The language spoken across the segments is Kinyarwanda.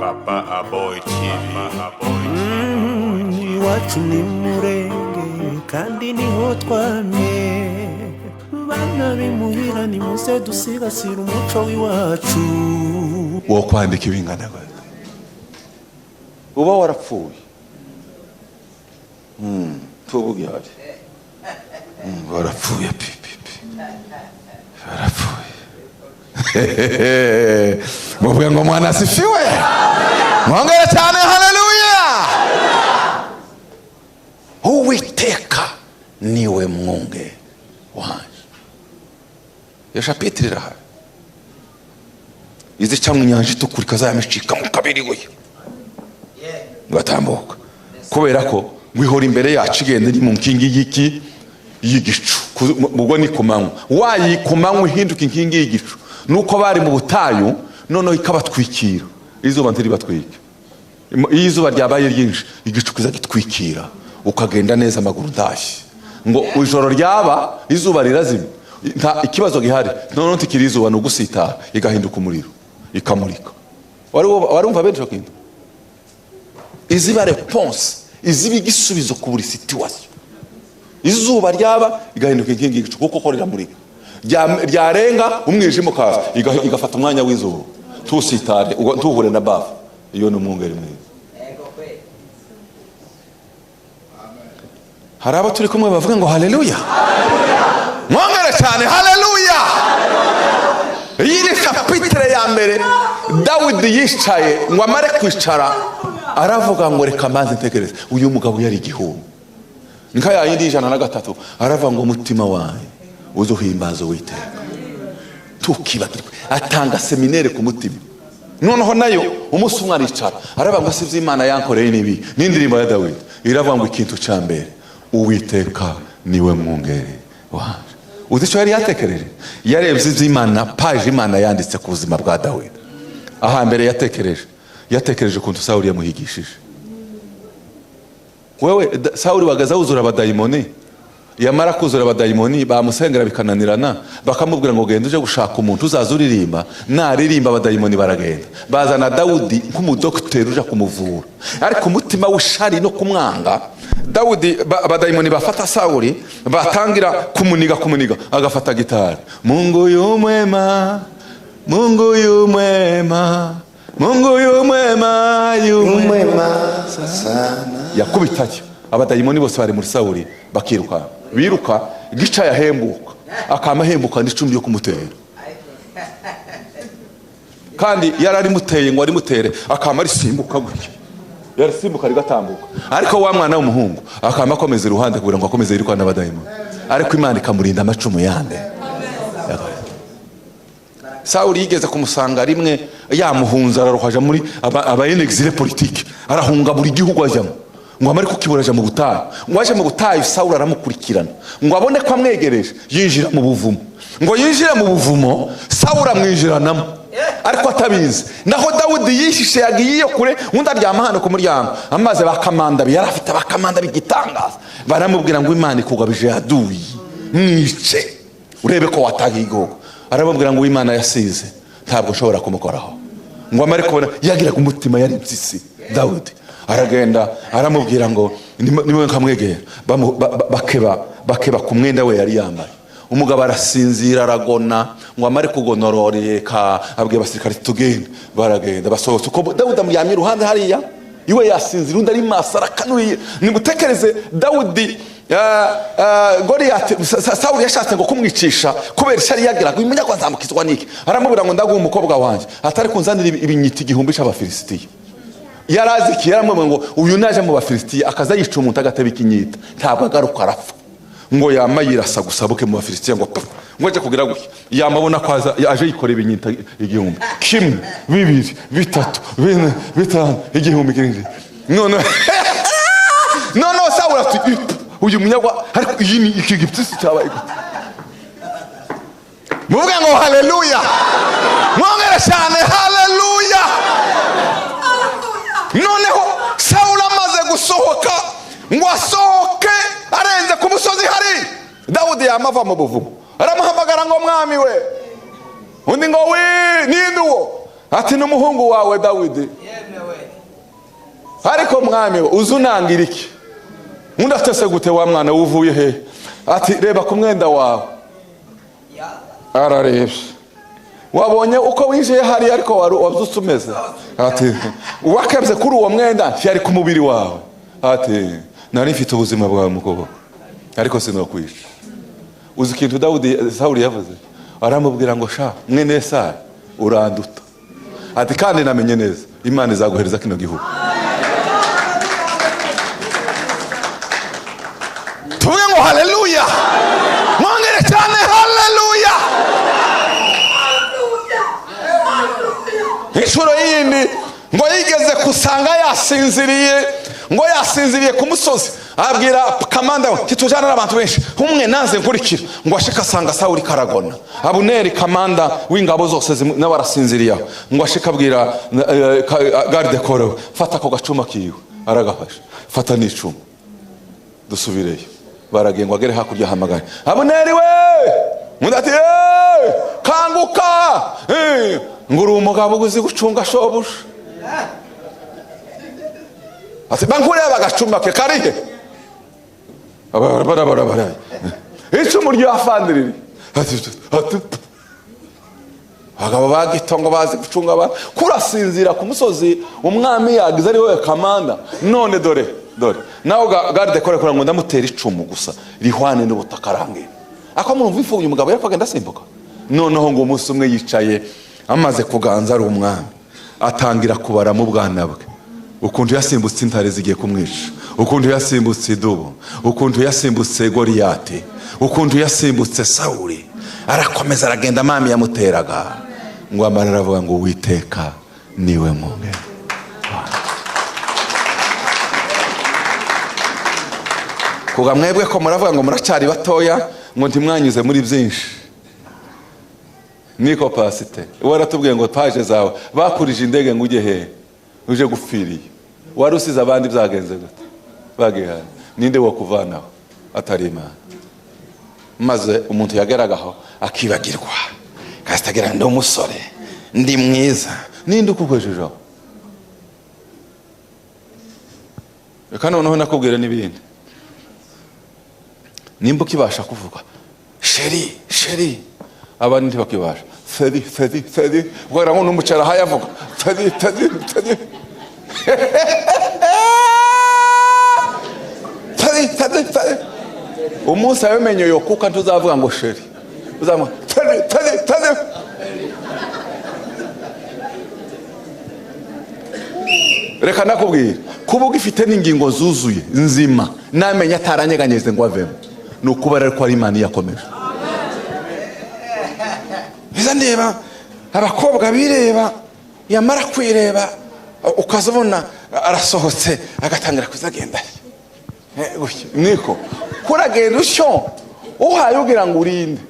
Papa Aboy TV. Iwacu ni murenge kandi niho twamye bana bimuhira ni muze dusigasira umuco w'iwacu. Wo kwandika ibingana gute uba warapfuye tubugihari warapfuye pipi warapfuye muvuga ngo mwana asifiwe mwongere cyane haleluya. Uwiteka niwe mwunge wanje. Iyo chapitre iraha izi cyangwa inyanja itukura ikazayamicika mu kabiri we batambuka kubera ko wihora imbere yacu igenda iri mu nkingi y'iki y'igicu ubwo ni kumanywa wayikumanywa ihinduka inkingi y'igicu nuko bari mu butayu noneho ikabatwikira izuba ntiri batwika iyo izuba ryabaye ryinshi igicu kiza gitwikira ukagenda neza amaguru ndashye ngo ijoro ryaba izuba rirazima nta ikibazo gihari noneho ntikiri izuba no gusitara igahinduka umuriro ikamurika warumva benshi bakintu iziba response iziba igisubizo ku buri situation. Izuba ryaba igahinduka inkingi y'igicu kuko korera murika ryarenga umwijima kaza igafata umwanya w'izuba tusitare tuhure na bafu iyo no mwungere mwiza. Haraba turi kumwe bavuga ngo haleluya mwongere cyane haleluya. Iyi chapitre ya mbere Dawidi yicaye ngo amare kwicara aravuga ngo reka maze ntekereze uyu mugabo yari igihumbi nka yayindi 103 aravuga ngo umutima wawe uzohimbaza Uwiteka tukibagirwe atanga seminaire ku mutima. Noneho nayo umunsi umwe aricara aravuga ngo sivye Imana yankoreye nibi n'indirimbo ya Dawidi iravuga ngo ikintu ca mbere Uwiteka niwe mwungere wanje. Uzico yari yatekereje yarebye ivy'Imana page Imana yanditse ku buzima bwa Dawidi. Aha mbere yatekereje kuntu Sawuli yamuhigishije. Wewe Sawuli wagaza uzura abadayimoni yamara kuzura abadayimoni bamusengera bikananirana bakamubwira ngo genda uje gushaka umuntu uzazuririmba naririmba abadayimoni baragenda bazana Dawudi nk'umudokiteri uje kumuvura ariko umutima w'ishari no kumwanga Dawudi abadayimoni bafata Sawuli batangira kumuniga agafata gitari Mungu yumwema Mungu yumwema Mungu yumwema sana yakubitanye abadayimoni bose bari muri Sawuli bakiruka biruka gica yahembuka akamahembuka n'icumbi yo kumutera kandi yarari muteye ngo ari mutere akama risimbuka gutya yarisimbuka rigatambuka ariko wa mwana w'umuhungu akama akomeza iruhande kugira ngo akomeze yirukana n'abadayimoni ariko Imana ikamurinda amacumu yande. Sawuli yigeze kumusanga rimwe yamuhunza araruhaja muri aba exile politique arahunga buri gihugu ajyamo ngo amari kukiburaje mu butayu ngo aje mu butayu Sawuli aramukurikirana ngo abone ko amwegereje yinjira mu buvumo ngo yinjire mu buvumo Sawuli amwinjiranamo ariko atabizi naho Dawidi yishishe yagiye kure undi aryama hano ku muryango amaze bakamanda yarafite bakamanda bigitangaza baramubwira ngo Imana ikugabije yaduyi mwice urebe ko watagigogo arababwira ngo Imana yasize ntabwo ushobora kumukoraho ngo amare kubona yagira ku mutima yari mpyisi Dawidi aragenda aramubwira ngo niwe nkamwegera bakeba ku mwenda we yari yambaye umugabo arasinzira aragona ngo amare kugonororeka abwiye abasirikare tugende baragenda basohotse uko Dawidi amuyamye iruhande hariya iwe yasinzira undi ari maso arakanuye nimutekereze Dawidi Goliath Sawuli yashatse ngo kumwicisha kubera ishari yagira ngo imunya kwazamukizwa niki aramubwira ngo ndaguha umukobwa wanje atari kunzanira ibinyiti igihumbi c'abafilisitiya yarazi kiyaramwe ngo uyu naje mu bafilisitiya akaza yica umuntu agatebe ikinyita ntabwo agaruka arapfa ngo yamayirasa gusabuke mu bafilisitiya ngo aje kugira gutya yamabona kwaza aje yikora ibinyita igihumbi kimwe bibiri bitatu bine bitanu igihumbi kingi none Sawuli ati uyu munyagwa ariko iyi ni iki gipsisi cyabaye gute muvuga ngo haleluya mwongere cyane haleluya. Noneho Sawuli amaze gusohoka ngo asohoke arenze ku musozi hari Dawudi yamava mu buvumo aramuhamagara ngo mwami we undi ngo we ninde uwo ati n'umuhungu wawe Dawidi ariko mwami uzunangira iki undatese gute wa mwana uvuye he ati reba ku mwenda wawe ararebye wabonye uko winjiye hari ariko wazusumeze ati wakebye kuri uwo mwenda yari ku mubiri wawe ati nari mfite ubuzima bwawe mukobwa ariko sinokwisha uzi ikintu Sawuli yavuze aramubwira ngo sha mwene Sara uranduta ati kandi namenye neza Imana izaguhereza kino gihugu tuvuge ngo haleluya mwongere cyane haleluya inshuro yindi ngo yigeze kusanga yasinziriye ku musozi abwira kamanda we titujana n'abantu benshi umwe naze nkurikira ngo ashika asanga Sawuli karagona Abuneri kamanda w'ingabo zose n'abarasinziriye ngo ashika abwira garde corps fata ko gacuma kiwe aragafasha fata n'icuma dusubireyo baragengwa agere hakurya hamagara Abuneri we mudati kanguka nguru umugabo uzi gucunga shobusha ati bankureba agacuma ke karihe bara icumu ryafandirira ati abagabo bagitongo bazi gucunga abantu kurasinzira ku musozi umwami yagize ari we kamanda none dore nawe garde kore ngo ndamutera icumu gusa rihwane n'ubutaka range ako murumva imfubyi umugabo yari kwagenda simbuka noneho ngo umunsi umwe yicaye amaze kuganza ari umwami atangira kubara mu bwana bwe ukuntu yasimbutse intare zigiye kumwica ukuntu yasimbutse idubu ukuntu yasimbutse Goliyati ukuntu yasimbutse Sawuli arakomeza aragenda mami yamuteraga ngo amara aravuga ngo Uwiteka niwe mwungeri kuga mwebwe ko muravuga ngo muracyari batoya ngo ntimwanyuze muri byinshi niko pasite waratubwiye ngo paje zawe bakurije indege ngo ujye he uje gupfiriye wari usize abandi byagenze gute bagihana ninde wo kuvanaho atari Imana maze umuntu yageragaho akibagirwa kasitagira ndi umusore ndi mwiza ninde ukukwejejeho reka noneho nakubwira n'ibindi nimba ukibasha kuvuga sheri abandi ntibakibasha fedi ubwira ngo n'umucara hayavuga fedi umunsi abimenye yo kuka ntuzavuga ngo sheri uzavuga fedi reka nakubwira kuba ugifite n'ingingo zuzuye nzima namenye ataranyeganyeze ngo avemo ni ukuba rero ko ari Imana yakomeje biza ndeba abakobwa bireba yamara kwireba ukazabona arasohotse agatangira kuzagenda niko kuragenda utyo uhaye ugira ngo urinde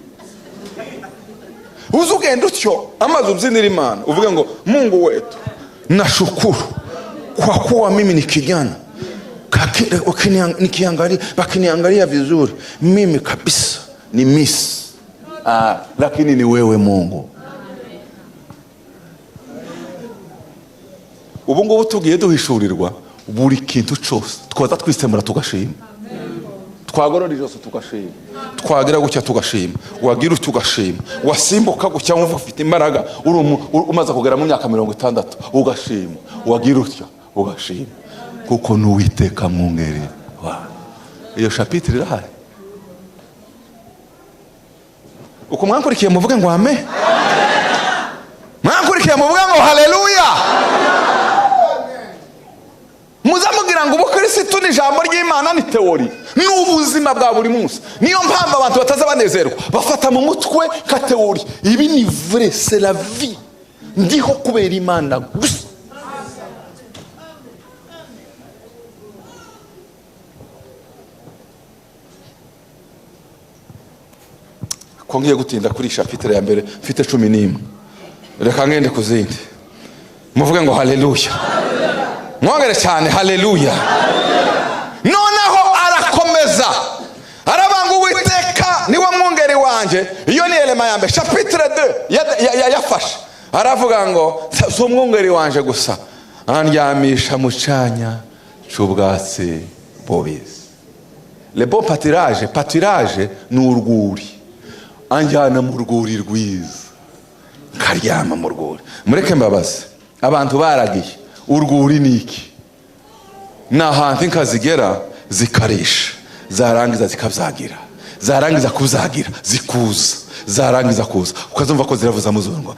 uzugenda utyo amaze ubyinira Imana uvuge ngo Mungu wetu nashukuru kwa kuwa mimi ni kijana wakiniangalia vizuri mimi kabisa ni miss lakini ni wewe Mungu. Ubu ngubu tugiye duhishurirwa buri kintu cyose twaza twisemura tugashima twagorora ijose tugashima twagira gucya tugashima wagira utugashima wasimbuka gucya wumva ufite imbaraga umaze kugera mu myaka 60 ugashima wagira utya ugashima kuko n'Uwiteka mwungeri iyo chapitre irahari uko mwankurikiye muvuge ngo amen mwankurikiye muvuge ngo haleluya muzamugira ngo ubukristo ni ijambo ry'Imana ni teori n'ubuzima bwa buri munsi niyo mpamvu abantu bataza banezerwa bafata mu mutwe ka teori ibi ni vrai c'est la vie ndiho kubera Imana gusa kongiye gutinda kuri chapitre ya mbere mfite 11 reka ngende kuzindi muvuge ngo haleluya mwongere cyane haleluya noneho arakomeza arabanga Uwiteka niwe mwungeri wanje iyo ni elema ya mbere chapitre 2 yafashe aravuga ngo so mwungeri wanje gusa andyamisha mu canya c'ubwatsi bubisi. Le bon pâturage ni urwuri, anjyana mu rwuri rwiza karyama mu rwuri. Mureke mbabaze abantu baragiye, urwuri ni iki? Ni ahantu inka zigera zikarisha, zarangiza zikabyagira, zarangiza kubyagira zikuza, zarangiza kuza ukazumva ko ziravuza muzungu,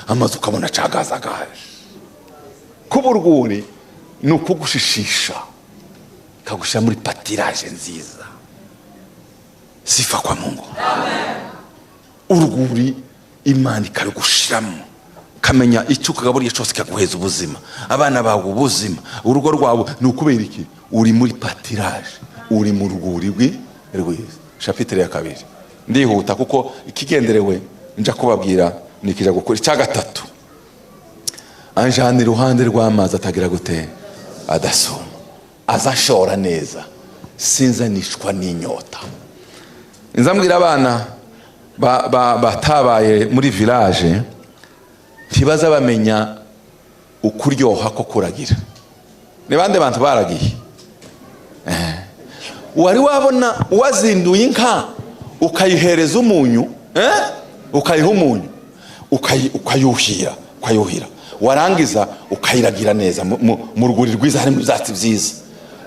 amazu ukabona cagazagaje. Kuba urwuri ni ukugushishisha, kagushyira muri patiraje nziza. Sifa kwa Mungu. Urwuri Imana ikarugushiramo, kamenya icyo ukagaburiye cyose kaguheza ubuzima, abana bawe ubuzima, urugo rwawe. Ni ukubera iki? Uri muri patiraje, uri mu rwuri rwiza. Chapitre ya 2 ndihuta kuko ikigenderewe nja kubabwira nikija gukora. Icya 3, anjana iruhande rw'amazi atagira gute, adasoma, azashora neza, sinzanishwa n'inyota. Nzambwira abana batabaye muri village ntibaza bamenya ukuryoha ko kuragira. Ni bande bantu baragiye? Wari wabona wazinduye inka ukayihereza umunyu, ukayiha umunyu, ukayuhira, warangiza ukayiragira neza mu rwuri rwiza harimo ibyatsi byiza.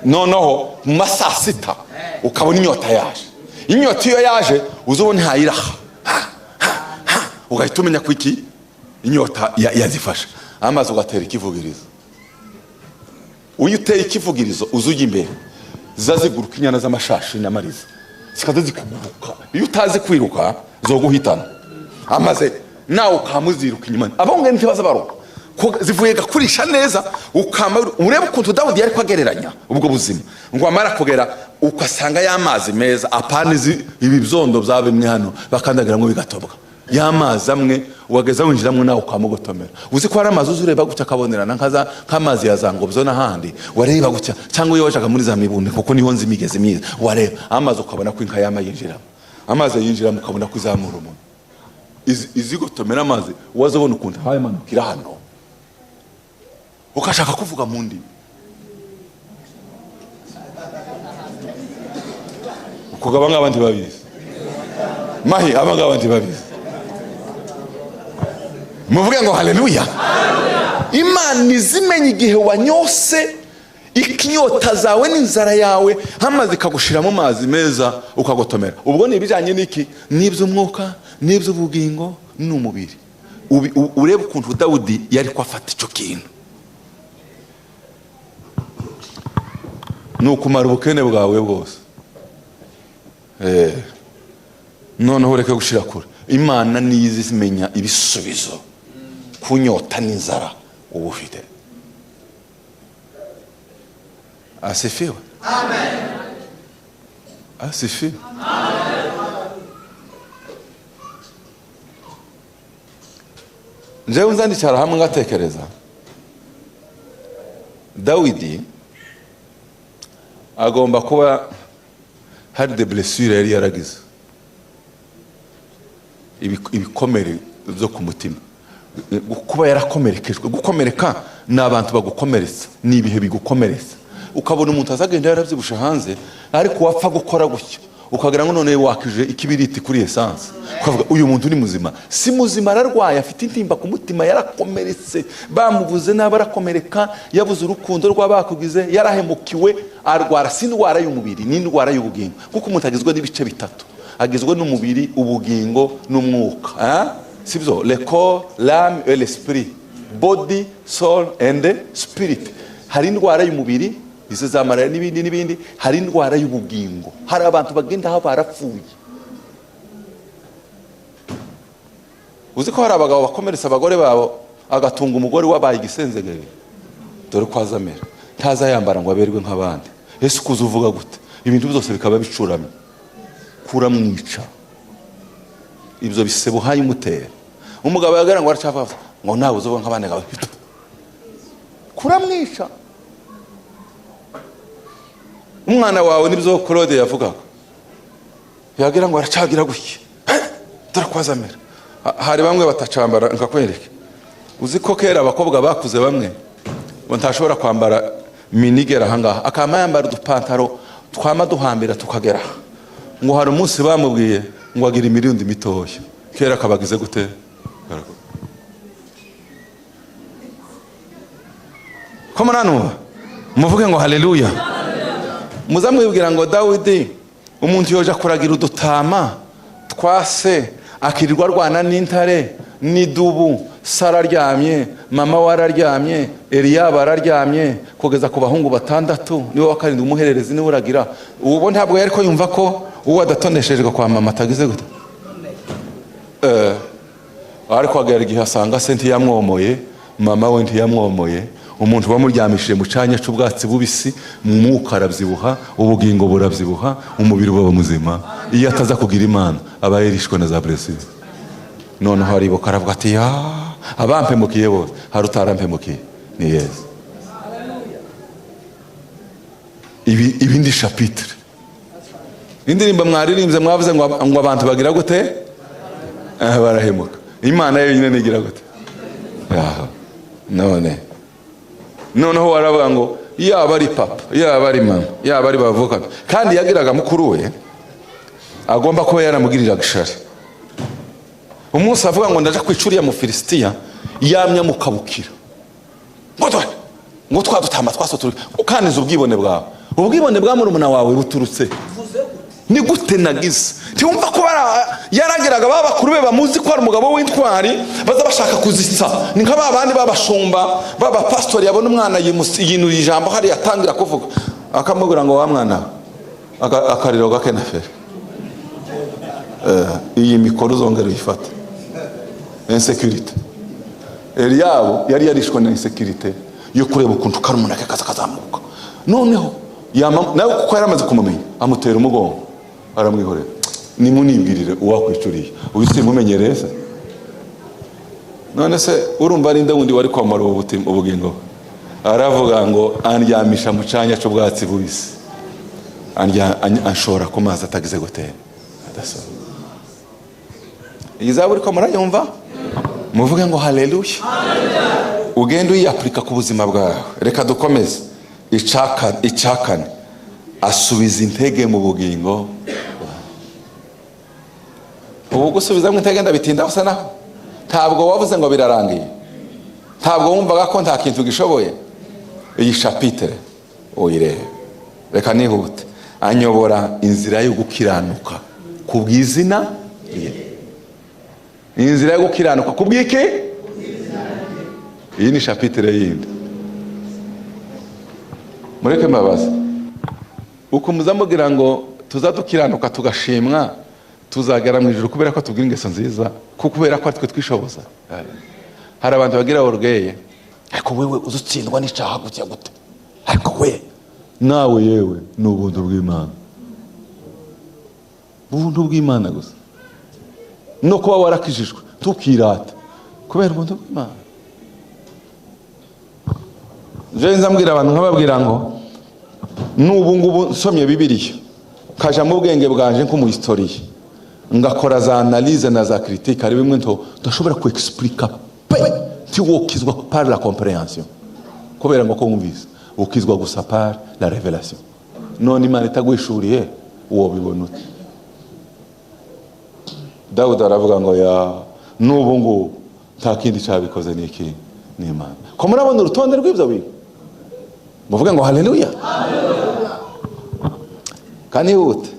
Noneho mu masaa 6 ukabona inyota yaje. Inyota iyo yaje uzubona ntayiraha, ugahita umenya ko iki inyota yazifasha. Amazi ugatera ikivugirizo. Uyu uteye ikivugirizo uzujya imbere, zaziguruka inyana z'amashashi n'amariza zikaza zikuguruka. Iyo utazi kwiruka zoguhitana. Amaze nawe ukamuziruka inyuma. Abongwe ntibaza baroka zivuye gakurisha neza, ukama urebe ukuntu Dawudi yari kwagereranya ubwo buzima. Ngo amara kugera ukasanga y'amazi meza, apanizi ibibyondo byabimwe hano bakandagira ngo bigatobwa. Y'amazi amwe wageza winjiramwe nawe ukamugotomera. Uzi ko ari amazi uzureba gutya kabonerana nk'amazi ya Zangobzo n'ahandi, wareba gutya. Cyangwa iyo wajaga muri za Mibunde kuko niho nzi imigezi myiza, wareba amazi ukabona ko inka yama yinjiramo. Amazi yinjiramo ukabona ko izamura umuntu. Izigotomera amazi wazobona ukuntu haye manukira hano, ukashaka kuvuga mu ndimi. Ukugaba nk'abandi babizi mahi, abanga abandi babizi. Muvuge ngo haleluya. Imana izimenye igihe wanyose ikinyota zawe n'inzara yawe, hamaze kagushira mu mazi meza ukagotomera. Ubwo ni ibijanye n'iki? N'iby'umwuka, n'iby'ubugingo n'umubiri. Urebe ukuntu Dawudi yari kwafata icyo kintu. Nukumara ubukene bwawe bwose. Noneho ureke gushira kure. Imana nizi zimenya ibisubizo kunyota n'inzara uba ufite. Asifiwe. Amen. Asifiwe. Amen. Njewe nzandicara hamwe ngatekereza Dawidi agomba kuba hari de blessure yari yaragize, ibikomere byo ku mutima, kuba yarakomerekejwe. Gukomereka n'abantu bagukomeretsa, ni ibihe bigukomeretsa. Ukabona umuntu azagenda yarabyibusha hanze ariko wapfa gukora gutyo, ukagira ngo none wakije ikibiriti kuri essence, ukavuga uyu muntu ni muzima. Si muzima, ararwaye, afite intimba ku mutima, yarakomeretse, bamuvuze n'abarakomereka, yabuze urukundo rw'abakugize, yarahemukiwe, arwara. Si indwara y'umubiri, ni indwara y'ubugingo, kuko umuntu agizwe n'ibice bitatu. Agizwe n'umubiri, ubugingo n'umwuka. Sibyo? Le corps, l'âme et l'esprit. Body, soul and spirit. Hari indwara y'umubiri, izo zamarira n'ibindi. Hari indwara y'ubugingo. Hari abantu bagenda aho barapfuye. Uzi ko hari abagabo bakomeretsa abagore babo, agatunga umugore wabaye igisenzegere. Dore ko azamera, ntaza yambara ngo aberwe nk'abandi. Ese kuza uvuga gute? Ibintu byose bikaba bicuramye. Kuramwica. Ibyo bisebo hayi mutera. Umugabo yagara ngo aracafaza ngo nawe uzoba nk'abandi gawe. Kuramwica. Umwana wawe nibyo Claude yavugaga. Yagira ngo aracagira gutya. Dore ko azamera. Hari bamwe batacambara nkakwereke. uzi ko kera abakobwa bakuze bamwe ngo ntashobora kwambara minigera ahangaha akama yambara udupantaro twama duhambira tukagera ngo hari umunsi bamubwiye ngo agira imirundi mitoya kera kabagize gute ko muranuba muvuge ngo haleluya muzamwibwira ngo Dawidi umuntu yoja kuragira udutama twase akirirwa rwana n'intare n'idubu Sara aryamye mama wararyamye Eliya bararyamye kugeza ku bahungu batandatu niwe wa karindwi umuhererezi niwe uragira uwo ntabwo yari ko yumva ko uwo adatonesheje kwa mama atagize gute ariko agera igihe asanga se ntiyamwomoye mama we ntiyamwomoye umuntu bamuryamishije mu canya c'ubwatsi bubisi mu mwuka arabyibuha ubugingo burabyibuha umubiri uba muzima iyo ataza kugira Imana aba yarishwe na za blessings none hari bo karavuga ati ya abampemukiye bose hari utarampemukiye ni Yesu ibindi chapitre indirimba mwaririmbye mwavuze ngo abantu bagira gute barahemuka Imana yenyine nigira gute noneho waravuga ngo yaba ari papa yaba ari mama yaba ari bavukana kandi yagiraga mukuru we agomba kuba yaramugirira gishari umunsi avuga ngo ndaje kwicuriya mu Filistia yamya mukabukira ngo twadutama twasoturi ukaniza ubwibone bwa murumuna wawe buturutse ni gute nagize ntiwumva ko yaragiraga babakuru be bamuzi ko ari umugabo w'intwari baza bashaka kuzitsa ni nka babandi babashumba baba pastor yabona umwana yinura ijambo hari yatangira kuvuga akamubwira ngo wa mwana akariro gake na fere iyi mikoro zongera uyifata insecurity Eliya yari yarishwe na insecurity yo kureba ukuntu karumuna kazamuka noneho nawe kuko yaramaze kumumenya amutera umugongo aramwihorera nimunibwirire uwakwicuriye ubise mumenyereze none se urumva ari nde wundi wari kwamara ubugingo aravuga ngo andyamisha mu canya c'ubwatsi bubisi anshora ku mazi atagize gutera adasaba izaburi ko murayumva muvuge ngo haleluya ugenda uyaplika ku buzima bwawe reka dukomeze icakane asubiza intege mu bugingo ubu gusubiza mu intege ndabitinda hose naho ntabwo wavuze ngo birarangiye ntabwo wumvaga ko nta kintu gishoboye iyi chapitre uyirebe reka nihute anyobora inzira yo gukiranuka kubwizina inzira yo gukiranuka kubwiki iyi ni chapitre yindi mureke mbabaza uko muzamugira ngo tuzadukiranuka tugashimwa tuzagera mu ijuru kubera ko tubwira ingeso nziza kubera ko twe twishoboza hari abantu bagira orgueil ariko wewe uzutsindwa n'icyaha gutya gute ariko we nawe yewe n'ubuntu bw'Imana gusa no kuba warakijijwe tukirata kubera ubuntu bw'Imana je nzambwira abantu nkababwira ngo n'ubu ngubu nsomye Bibiliya kaja mu bwenge bwanje nko mu historie ngakora za analyse na za critique ari bimwe ndashobora ku explica ti wokizwa par la compréhension kubera ngo ko wumvise ukizwa gusa par la révélation none Imana itagwishuriye uwo bibona uti Dawudi aravuga ngo ya n'ubu ngubu nta kindi cyabikoze n'iki n'Imana ko murabona urutonde rw'ibyo bintu muvuge ngo haleluya kandi hute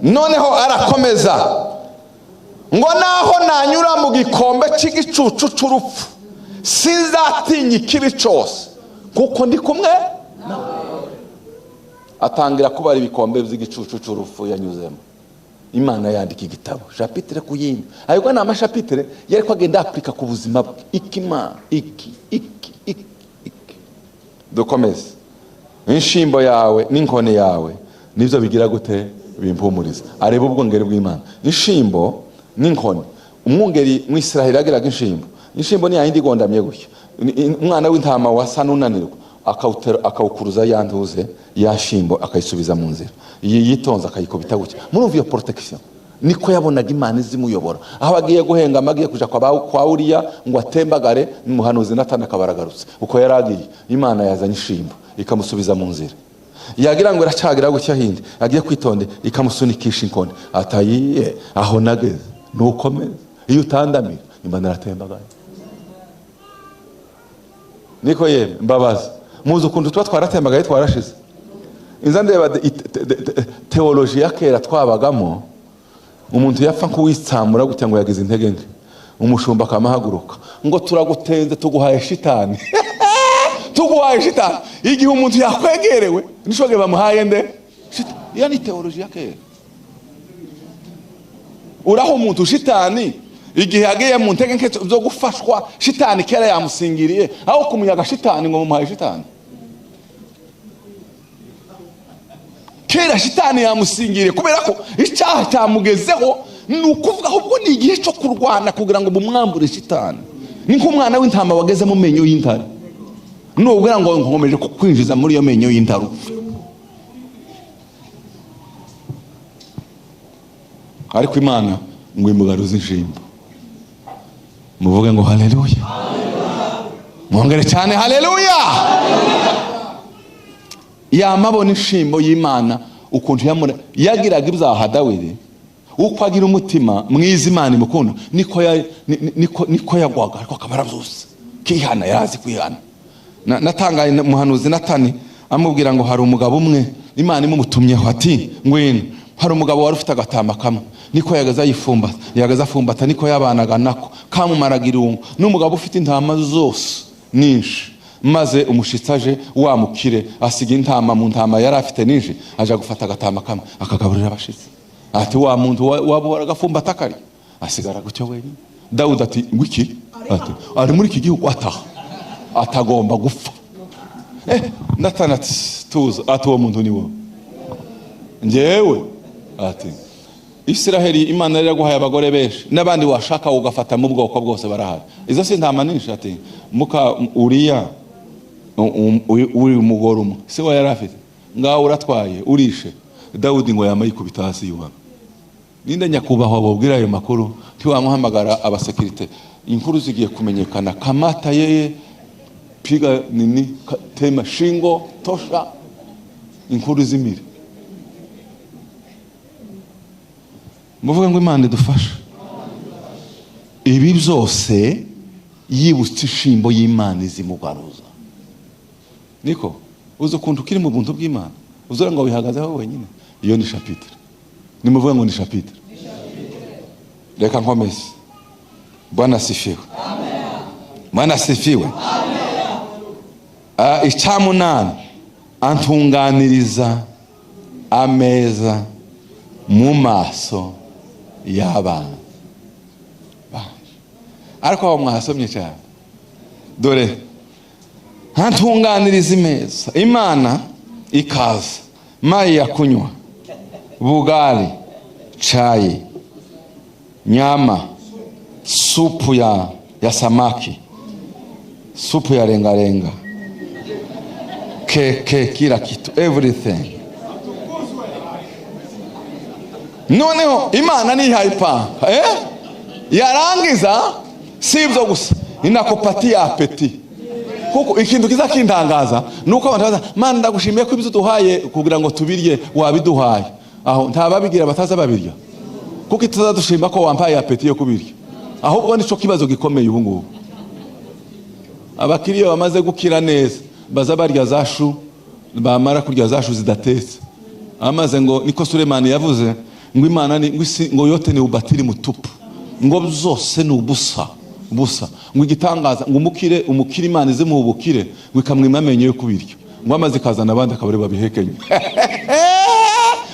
noneho arakomeza ngo naho nanyura mu gikombe cy'igicucu c'urupfu sinzatinya ikibi cyose kuko ndi kumwe atangira kubara ibikombe by'igicucu c'urupfu yanyuzemo Imana yandika igitabo chapitre ku yindi ayiko na amashapitre yari kwagenda aplika ku buzima iki dukomeze inshimbo yawe n'inkone yawe nivyo bigira gute bimpumuriza areba ubwongere bw'Imana inshimbo n'inkone umwungeri mu Israeli agiraga inshimbo ni yindi gondamye gutya umwana w'intama wasa nunanirwa akawukuruza yantuze yashimbo akayisubiza mu nzira yitonza akayikubita gutya murumva iyo protection niko yabonaga Imana izimuyobora. Aho agiye guhengama agiye kuja kwa Uriya ngo atembagare, n'umuhanuzi Natani akabaragarutse. Uko yaragiye Imana yazanye ishimbo ikamusubiza mu nzira. Yagira ngo iracagira gucya hindi agiye kwitonde ikamusunikisha inkoni. Atayiye aho nageze nukomeza. Iyo utandamira Imana iratembagara. Niko yeme mbabaza. Muzi ukuntu tuba twaratembagaye twarashize. Inza ndeba teoloji ya kera twabagamo, umuntu yapfa kuwitsamura gutya ngo yagize intege nke, umushumba akamahaguruka ngo turagutenze tuguhaye shitani. Tuguhaye shitani. Igihe umuntu yakwegerewe nishoge bamuhaye nde shitani. Iyo ni teoloji ya kera. Uraho umuntu shitani igihe yagiye mu ntege nke zo gufashwa, shitani kera yamusingiriye aho kumuyaga shitani ngo mumuhaye shitani. Kera shitani yamusingiriye kubera ko icyaha cyamugezeho, nukuvuga ahubwo ni igihe cyo kurwana kugira ngo bumwambure shitani. Ni nk'umwana w'intama wageze mu menyo y'intare, nubwira ngo nkomeje kukwinjiza muri iyo menyo y'intare. Ariko Imana ngo imugaruze inshimbo. Muvuge ngo haleluya. Mwongere cyane haleluya. Yamabona inshimbo y'Imana ukuntu yagiraga ibyaha Dawidi, uko agira umutima mwiza Imana imukunda, niko yagwaga ariko akabara byose kihana, yarazi kwihana. Natangaye umuhanuzi Natani amubwira ngo hari umugabo umwe Imana imumutumyeho ati ngwino, hari umugabo wari ufite agatama kamwe, niko yagaza yifumbata, yagaza afumbata, niko yabanaga nako kamumaraga irungu. N'umugabo ufite intama zose ninshi, maze umushitsaje wamukire asiga intama mu ntama yari afite ninshi, aja gufata agatama kamwe akagaburira abashitsi. Ati wa muntu wabora agafumbata kari asigara gutyo wenyine. Dawudi ati ngwiki, ati ari muri iki gihugu atagomba gupfa. Natani ati tuza, ati uwo muntu ni wowe. Njyewe ati Israheli Imana yari yaguhaye abagore benshi, n'abandi washaka ugafata mu bwoko bwose barahari. Izo si ntama ninshi. Ati muka Uriya uri umugore umwe se wa yari afite, ngaho uratwaye urishe. Dawudi ngo yamayikubita hasi yuhama. Ninde nyakubahwa babwira ayo makuru? Ntiwamuhamagara abasekirite, inkuru zigiye kumenyekana, kamata yeye piga nini tema shingo tosha, inkuru zimire. Muvuga ngo Imana idufashe. Ibi byose yibutse ishimbo y'Imana izimugaruza. Niko uzo kuntu kiri mu buntu bw'Imana uzora ngo wihagazeho wenyine. Iyo ni chapitre. Nimuvuga ngo ni chapitre. Reka nkomeze. Bwana asifiwe. Amen. Bwana asifiwe. Amen. Icyamunani, antunganiriza ameza mu maso y'abana. Ariko abo mwasomye cyane. Dore antunganiriza imeza, Imana ikaza maji ya kunywa, bugali, chai, nyama, supu ya samaki, supu ya rengarenga, keke, kila kitu, everything. Noneho Imana ni haipanga, yarangiza sivyo gusa, inakupatia apeti. Kuko ikintu kiza kindangaza nuko abantu baza, Mana ndagushimiye ko ibyo duhaye kugira ngo tubirye wabiduhaye. Aho ntababigira bataza babirya. Kuko itazadushima ko wampaye apeti yo kubirya. Ahubwo nico kibazo gikomeye ubu ngubu. Abakiriya bamaze gukira neza baza barya zashu, bamara kurya zashu zidatetse. Amaze ngo niko Sulemani yavuze ngo Imana ngo yote ni ubatiri mutupu, ngo zose ni ubusa busa, ngo igitangaza ngo umukire Imana izimuha ubukire ngo ikamwima amenyo yo kubirya, ngo amaze kazana abandi akabare babihekenye.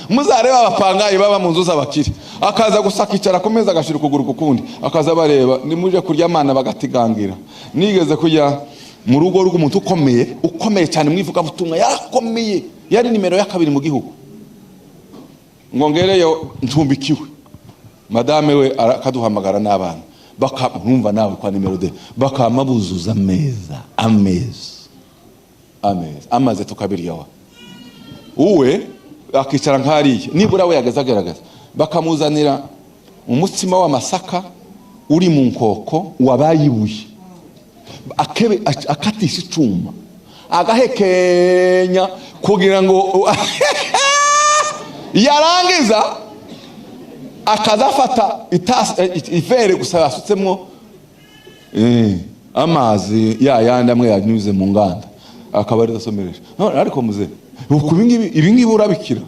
Muzareba abapangayi baba mu nzu z'abakire, akaza gusakicara ku meza agashira ukuguru kukundi, akaza bareba nimuje kurya Imana bagatigangira. Nigeze kujya mu rugo rw'umuntu ukomeye cyane mwivuga butumwa, yarakomeye, yari nimero ya 2 mu gihugu. Ngo ngereyo ntumbikiwe, madame we akaduhamagara n'abana bakamwumva nawe kwa nimero de, bakamabuzuza ameza amaze tukabiryawa. Uwe akicara nkariye, nibura we yagazagaragaza bakamuzanira umutsima w'amasaka uri mu nkoko wabayibuye, akatisha icuma agahekenya kugira ngo yarangiza akazafata ifere gusa yasutsemo amazi yandi amwe yanyuze mu nganda akaba ari asomereje. Ariko muze ibingibi urabikira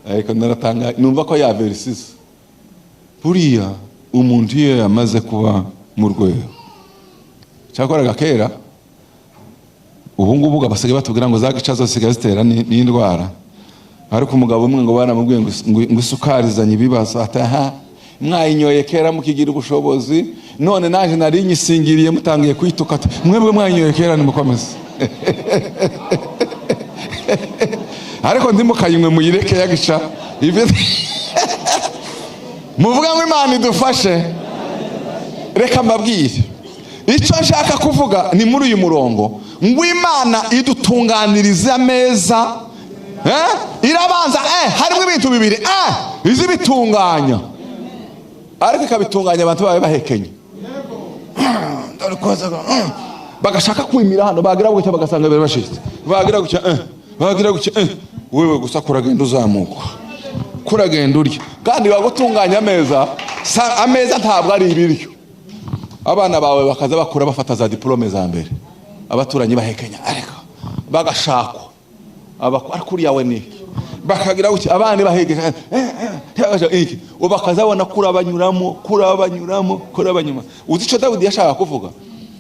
ariko naratanga numva ko yaversize buriya umuntu iyo yamaze kuba mu rwego cyakoraga kera. Ubu ngubu abasigaye batubwira ngo zagica zose zisigaye zitera n'indwara, ariko umugabo umwe ngo baramubwiye ngo isukari izanye ibibazo, ataha mwayinyoye kera mukigira ubushobozi, none naje nari nyisingiriye mutangiye kwituka ati mwebwe mwayinyoye kera nimukomeze. Ariko ndimukayimwe muyireke yagica muvuga ngo Imana idufashe. Reka mbabwire icyo nshaka kuvuga ni muri uyu murongo ngo Imana idutunganiriza ameza, irabanza harimo ibintu bibiri izi bitunganya, ariko ikabitunganya abantu bawe bahekenye bagashaka kwimira hano, bagira gutya bagasanga bari bashitse, bagira gutya wewe gusa kuragenda uzamuka kuragenda urya, kandi bagutunganya ameza ntabwo ari ibiryo. Abana bawe bakaza bakura bafata za diplome za mbere, abaturanyi bahekenya ariko bagashakwa ariko uri yawe niki bakagira gutya, abana bahekenya iki ubakazabona kurabanyuramo. Uzi icyo Dawidi yashaka kuvuga?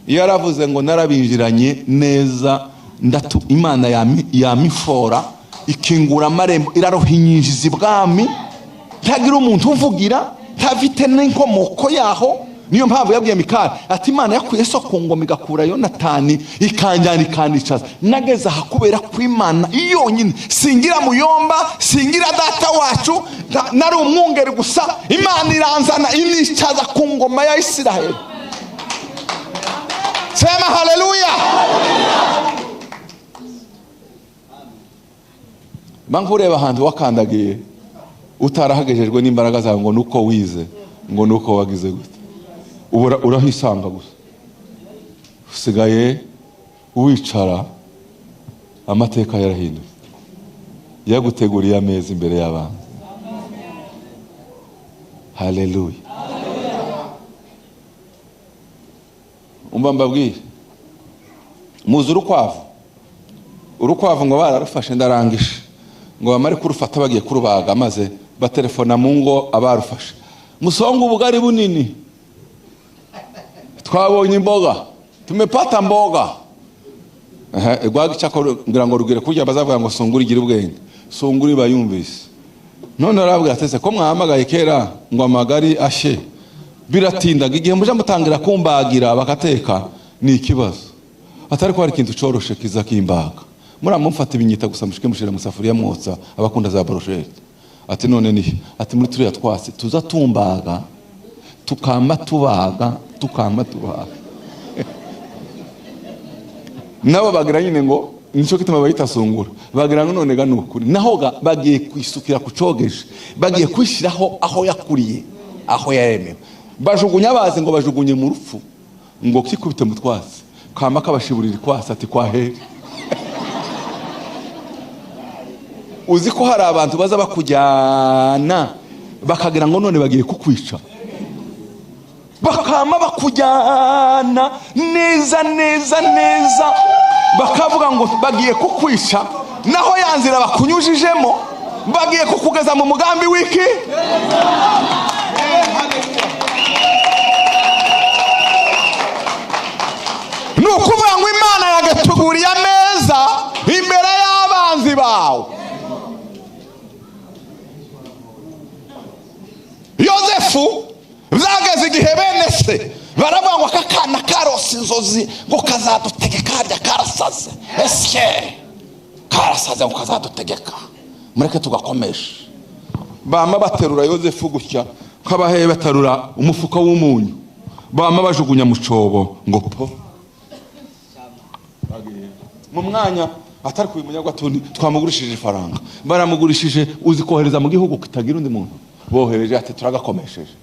Yaravuze ngo narabinjiranye neza, Imana yamifora ikingura amarembo, iraroha inyinjiza ibwami, ntagira umuntu uvugira, ntafite n'inkomoko yaho. Niyo mpamvu yabwiye Mikali ati Imana yakuye so ku ngoma igakura Yonatani ikanjyana ikanicaza, nageze aha kubera ko Imana yonyine, singira muyomba, singira data wacu, nari umwungeri gusa, Imana iranzana inicaza ku ngoma ya Isiraheli. Sema haleluya. Mangu ureba ahantu wakandagiye utarahagejejwe n'imbaraga zawe ngo nuko wize, ngo nuko wagize gute, urahisanga gusa, usigaye wicara amateka yarahindutse, yaguteguriye ameza imbere y'abantu. Haleluya. Umva mbabwire, muzi urukwavu ngo bararufashe ndarangije, ngo bamare kurufata bagiye kurubaga, maze batelefona mu ngo abarufashe, musonga ubugari bunini, twabonye imboga, tumepata mboga. Rwagica ngira ngo rugire kurya bazavuga ngo sungura igira ubwenge, sungura bayumvise. None arabwira atese ko mwahamagaye kera ngo amagari ashe, biratindaga igihe muje mutangira kumbagira bakateka ni ikibazo, atari ko hari ikintu coroshe kiza kimbaga, muramumfata ibinyita gusa mushike mushira mu safuriya mwotsa abakunda za brochette. Ati none ni ati muri turiya twasi tuza tumbaga tukama tubaga nabo bagira nyine ngo nico kituma bayita sungura, bagira ngo none ga nukuri naho bagiye kwisukira kucogeje, bagiye kwishiraho aho yakuriye, aho yaremewe, bajugunya bazi ngo bajugunye mu rupfu, ngo kikubite mu twasi kama kabashiburira kwasa ati kwa heri. Uzi ko hari abantu baza bakujyana bakagira ngo none bagiye kukwica, bakama bakujyana neza bakavuga ngo bagiye kukwica, naho yanzira bakunyujijemo bagiye kukugeza mu mugambi wiki. Nukuvuga ngo Imana yagatuguriye ameza imbere y'abanzi bawe. Yosefu byageze igihe bene se baravuga ngo akakana karose inzozi ngo kazadutegeka, harya karasaze, karasaze ngo kazadutegeka, mureke tugakomesha. Bama baterura Yosefu gutya kabahe baterura umufuka w'umunyu, bama bajugunya mu cobo ngo po. Mu mwanya atari kubimenya ko twamugurishije ifaranga baramugurishije uzi kohereza mu gihugu kitagira undi muntu bohereje ati turagakomesheje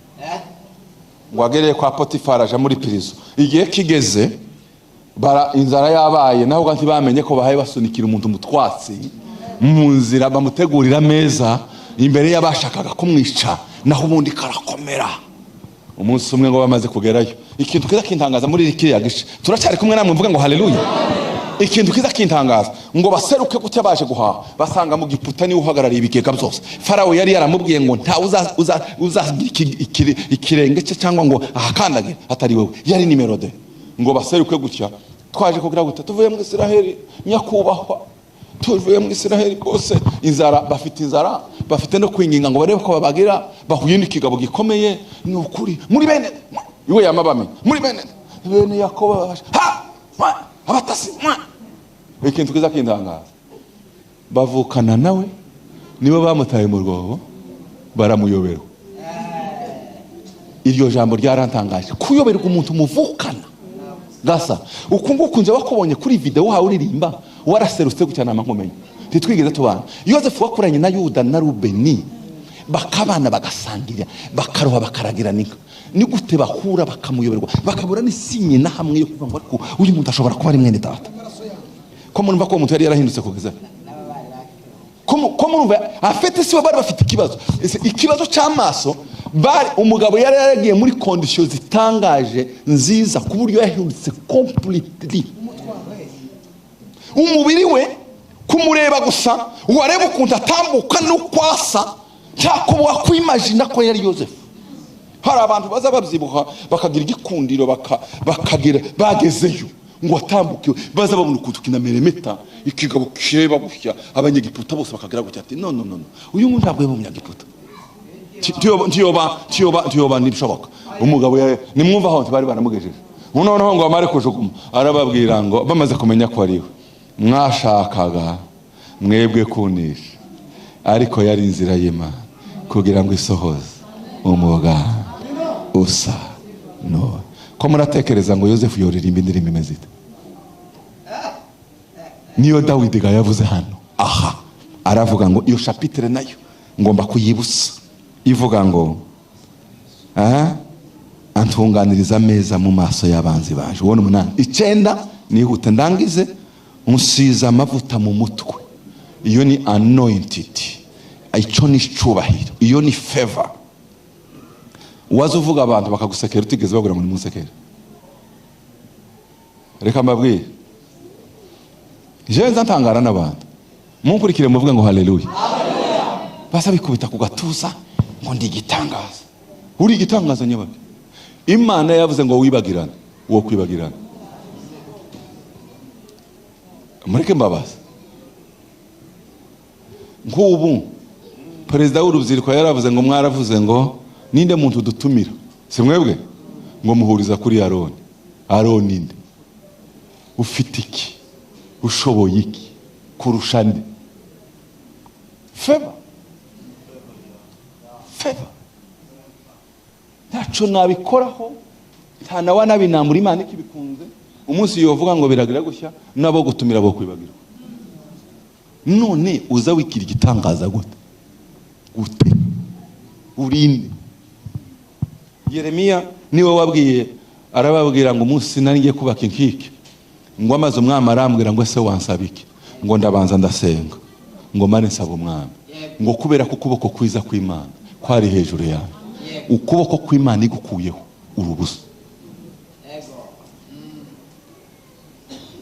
ngo agereye kwa Potifara aja muri prison igihe kigeze inzara yabaye naho ganti bamenye ko bahaye basunikira umuntu mutwatsi mu nzira bamutegurira meza imbere y'abashakaga kumwica naho ubundi karakomera umunsi umwe ngo bamaze kugerayo ikintu kiza kintangaza muri kiriya gice turacyari kumwe namwe mvuga ngo haleluya ikintu kiza kintangaza ngo baseruke gutya baje guhaha basanga mu giputa ni uhagarariye ibigega byose Farawo yari yaramubwiye ngo nta uzagira ikirenge cye cyangwa ngo ahakandagire atari wewe yari nimero 2 ngo baseruke gutya twaje kugira gute tuvuye mu Isiraheli nyakubahwa tuvuye mu Isiraheli bose inzara bafite no kwinginga ngo barebe ko babagira bahuye n'ikigabo gikomeye ni ukuri muri bene iwe yamabame muri bene Yakobo abatasi ikintu kiza kintangaza bavukana nawe nibo bamutaye mu rwobo baramuyoberwa iryo jambo ryarantangaje kuyoberwa umuntu muvukana gasa uko nguko nje bakubonye kuri video hawe uririmba waraserutse gucyana amankomenya titwigeze tubana Yosefu wakuranye na Yuda na Rubeni bakabana bagasangira bakaroha bakaragira ninka ni gute bahura bakamuyoberwa bakabura n'isinye na hamwe yo kuvuga ngo ariko uyu muntu ashobora kuba ari mwene data ko murumva ko umuntu yari yarahindutse kugeza ko murumva afite siwe bari bafite ikibazo cy'amaso bari umugabo yari yaragiye muri conditions zitangaje nziza ku buryo yahindutse completely umubiri we kumureba gusa wareba ukuntu atambuka no kwasa cyako wakwimagina ko yari Yosefu hari abantu baza babyibuha bakagira igikundiro bakagira bagezeyo ngo atambuke baza babona ukuntu kinameremeta ikigabo kireba gutya abanyegiputa bose bakagira gutya ati no uyu muntu ntabwo mu munyagiputa tiyoba nibishoboka umugabo nimwumva aho bari baramugejeje noneho ngo amare kujuguma arababwira ngo bamaze kumenya ko ariwe mwashakaga mwebwe kunisha ariko yari inzira y'Imana kugira ngo isohoze umugambi usa no ko muratekereza ngo Yosefu yoririmba indirimbo imeze ite niyo Dawidi yavuze hano aha aravuga ngo iyo chapitre nayo ngomba kuyibusa ivuga ngo antunganiriza ameza mu maso y'abanzi baje ubona 8 9 nihute ndangize unsiza amavuta mu mutwe iyo ni anointed icyo ni cyubahiro iyo ni favor wazo uvuga abantu bakagusekera utigeze bagura muri musekera reka mbabwire je nzantangara n'abantu munkurikire muvuga ngo haleluya basa bikubita ku gatuza ngo ndi gitangaza uri gitangaza nyabake Imana yavuze ngo wibagirana wo kwibagirana mureke mbabaza nk'ubu perezida w'urubyiruko yaravuze ngo mwaravuze ngo ninde muntu dutumira si mwebwe ngo muhuriza kuri Aroni ninde ufite iki ushoboye iki kurusha nde feba ntaco nabikoraho nta nawe nabinambura Imana ikibikunze umunsi yovuga ngo biragira gushya nabo gutumira bo kwibagirwa none uza wikira igitangaza gute urinde Yeremiya niwe wabwiye arababwira ngo umunsi nari ngiye kubaka inkike ngo amaze umwami arambwira ngo ese wansabike ngo ndabanza ndasenga ngo mane nsaba umwami ngo kubera ko ukuboko kwiza kw'Imana kwari hejuru yawe ukuboko kw'Imana igukuyeho urubusa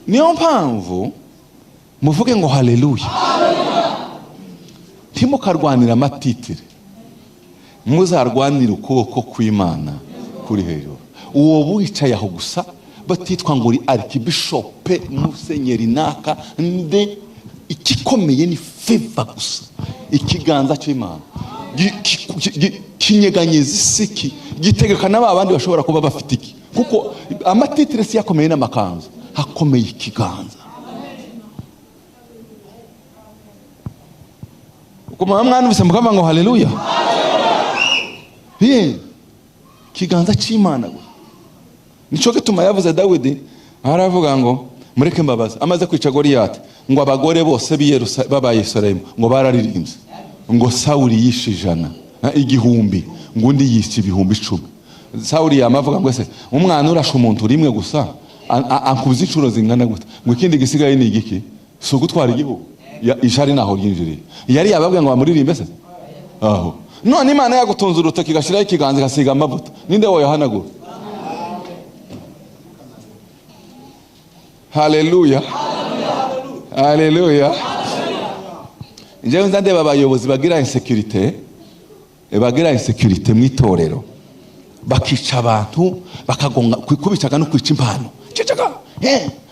niyo mpamvu muvuge ngo haleluya ntimukarwanira amatitire muzarwanira ukuboko kw'Imana kuri hejuru uwo wicaye aho gusa batitwa ngo uri archbishope musenyeri naka nde ikikomeye ni favor gusa ikiganza cy'Imana kinyeganyeza isiki gitegekana abandi bashobora kuba bafite iki kuko amatitire si yakomeye n'amakanzu hakomeye ikiganza uko mwana bise mukama ngo haleluya kiganza cy'Imana nico gituma yavuze Dawidi aravuga ngo mureke mbabaza amaze kwica Goliyati ngo abagore bose baba Yerusalemu ngo bararirimbye ngo Sawuli yishe 100 igihumbi ngo undi yishe 10,000. Sawuli yamavuga ngo ese umwana urasha umuntu rimwe gusa akuze incuro zingana gute ngo ikindi gisigaye ni igiki so gutwara igihugu ishari naho ryinjiriye yari yababwiye ngo bamuririmbe se aho none Imana yagutunze urutoki gashiraho ikiganza gasiga amavuta ninde woyahanagura? Haleluya, haleluya. Njewe ndandeba abayobozi bagira insecurity mu itorero bakica abantu bakagonga kubicaga no kwica impano cicaga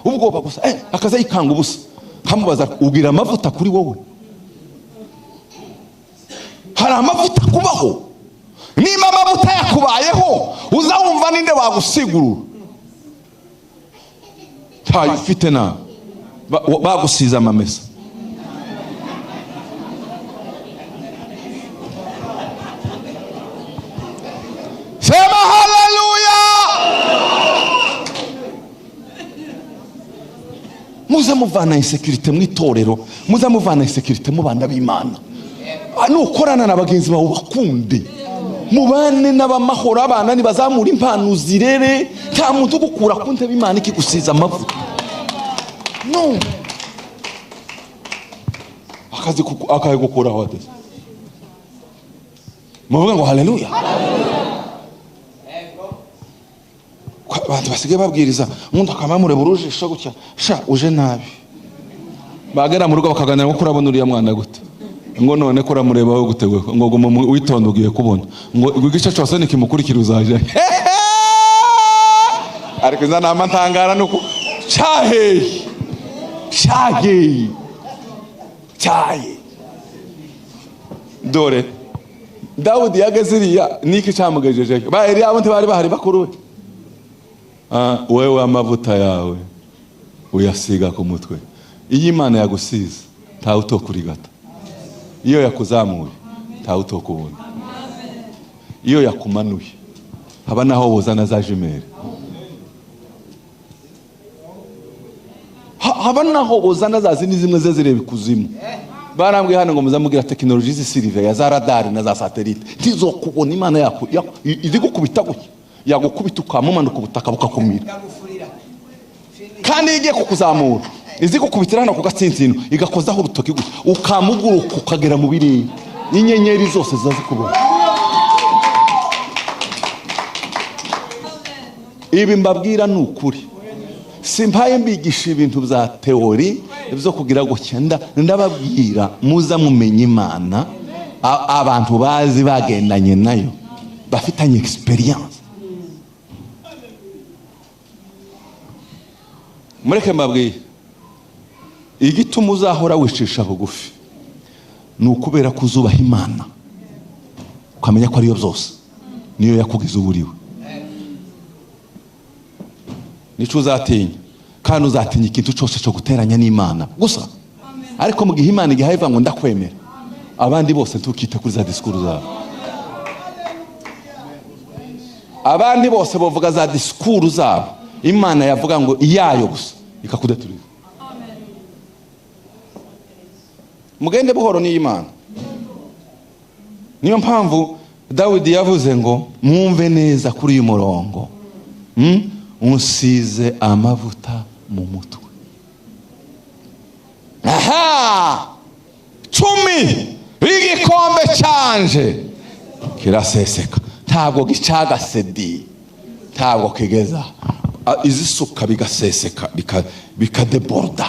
ubwoba gusa akaza yikanga ubusa kamubaza ugira amavuta kuri wowe hari amavuta kubaho niba amavuta yakubayeho uzawumva ninde wagusigurura tayo ufite na bagusiza amamesa sema haleluya muze muvana insecurity mu itorero muze muvana insecurity mu bana b'Imana nukorana na bagenzi bawe bakunde mubane n'abamahoro abana ni bazamura impano zirere nta muntu gukura ku ntebe Imana ikigusiza amavuta no akazi gukura aho ateze muvuga ngo haleluya abantu basigaye babwiriza umuntu akamamureba urujisho gutya sha uje nabi bagera mu rugo bakaganira ngo kurabona uriya mwana gute ngo none ko uramureba we gutegwe ngo witonde ugiye kubona ngo igice cyose nikimukurikira uzaje ariko iza nama ntangara nuko cyahe dore Dawudi yageziriya niki cyamugejeje baheri abo ntibari bahari bakuru we wewe amavuta yawe uyasiga ku mutwe iyi Imana yagusize nta utokurigata iyo yakuzamuye nta utokubona iyo yakumanuye haba naho bozana za jimere haba naho bozana za zindi zimwe zireba ikuzimu barambwiye hano ngo muzamugira technology zisirive ya za radar na za satellite ntizokubona Imana yako iri gukubita gutya yagukubita ukamumanuka ubutaka bukakumira kandi igiye kukuzamura izi gukubitira hano ku gatsinsino igakozaho urutoki gutya ukamuguruka ukagera mu birere inyenyeri zose zazikubona ibi mbabwira ni ukuri simpaye mbigisha ibintu bya teori byo kugira gutya ndababwira muza mumenye Imana abantu bazi bagendanye nayo bafitanye experience mureke mbabwire igituma uzahora wicisha bugufi ni ukubera kuzubaha Imana ukamenya ko ariyo byose niyo yakugize uburiwe nico uzatinya kandi uzatinya ikintu cyose cyo guteranya n'Imana gusa ariko mu gihe Imana igihaye ngo ndakwemera abandi bose ntukite kuri za disikuru zabo abandi bose bavuga za disikuru zabo Imana yavuga ngo iyayo gusa ikakudaturiza mugende buhoro ni Imana niyo mpamvu Dawidi yavuze ngo mwumve neza kuri uyu murongo unsize amavuta mu mutwe aha 10 igikombe cyanje kiraseseka ntabwo gicaga sedi ntabwo kigeza izisuka bigaseseka bikadeborda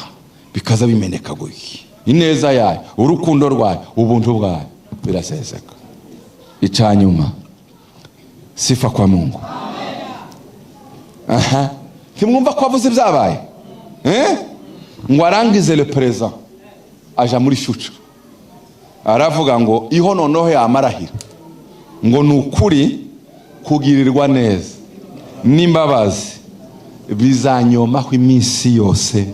bikaza bimeneka gutya ineza yayo urukundo rwayo ubuntu bwayo biraseseka icanyuma sifa kwa Mungu aha kimwumva ko avuze byabaye ngo arangize le présent aja muri future aravuga ngo iho noneho yamarahira ngo nukuri kugirirwa neza n'imbabazi bizanyomaho iminsi yose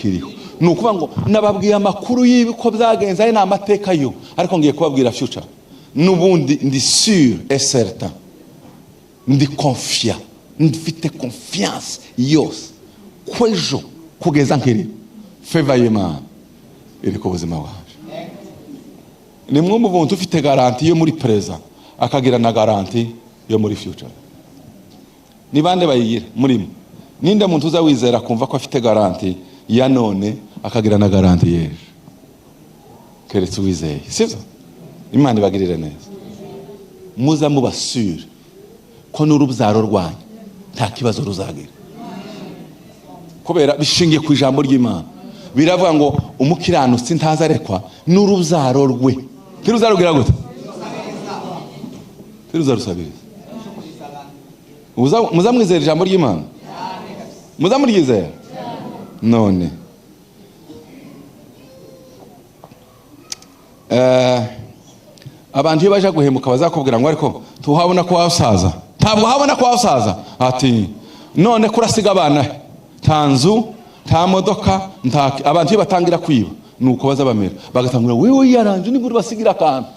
kiriho nukuvuga ngo nababwiye amakuru y'ibiko byagenze ari n'amateka yo ariko ngiye kubabwira future nubundi ndi sûr et certain ndi confiant ndifite confiance yose kwejo kugeza nkiri favor y'Imana iri ku buzima bwaje. Ni mwe mu buntu ufite garanti yo muri present akagira na garanti yo muri future. Ni bande bayigira murimo? Ninde muntu uza wizera kumva ko afite garanti ya none akagira na garanti y'ejo? Keretse wizeye, sivyo? Imana ibagirire neza. Muza mubasure ko n'urubyaro rwanyu nta kibazo ruzagira, kubera bishingiye ku ijambo ry'Imana. Biravuga ngo umukiranutsi ntazarekwa n'urubyaro rwe. Tiruzarugira gute? Tiruzarusabiriza. Muzamwizera ijambo ry'Imana? Muzamuryizera? None abantu iyo baje guhemuka bazakubwira ngo ariko tuhabona ko wasaza. Ntabwo habona ko wasaza. Ati none kurasiga abana, nta nzu, nta modoka, nta. Abantu iyo batangira kwiba nuko baza bamera, bagatangura wewe yaranje ni buri basigira akantu.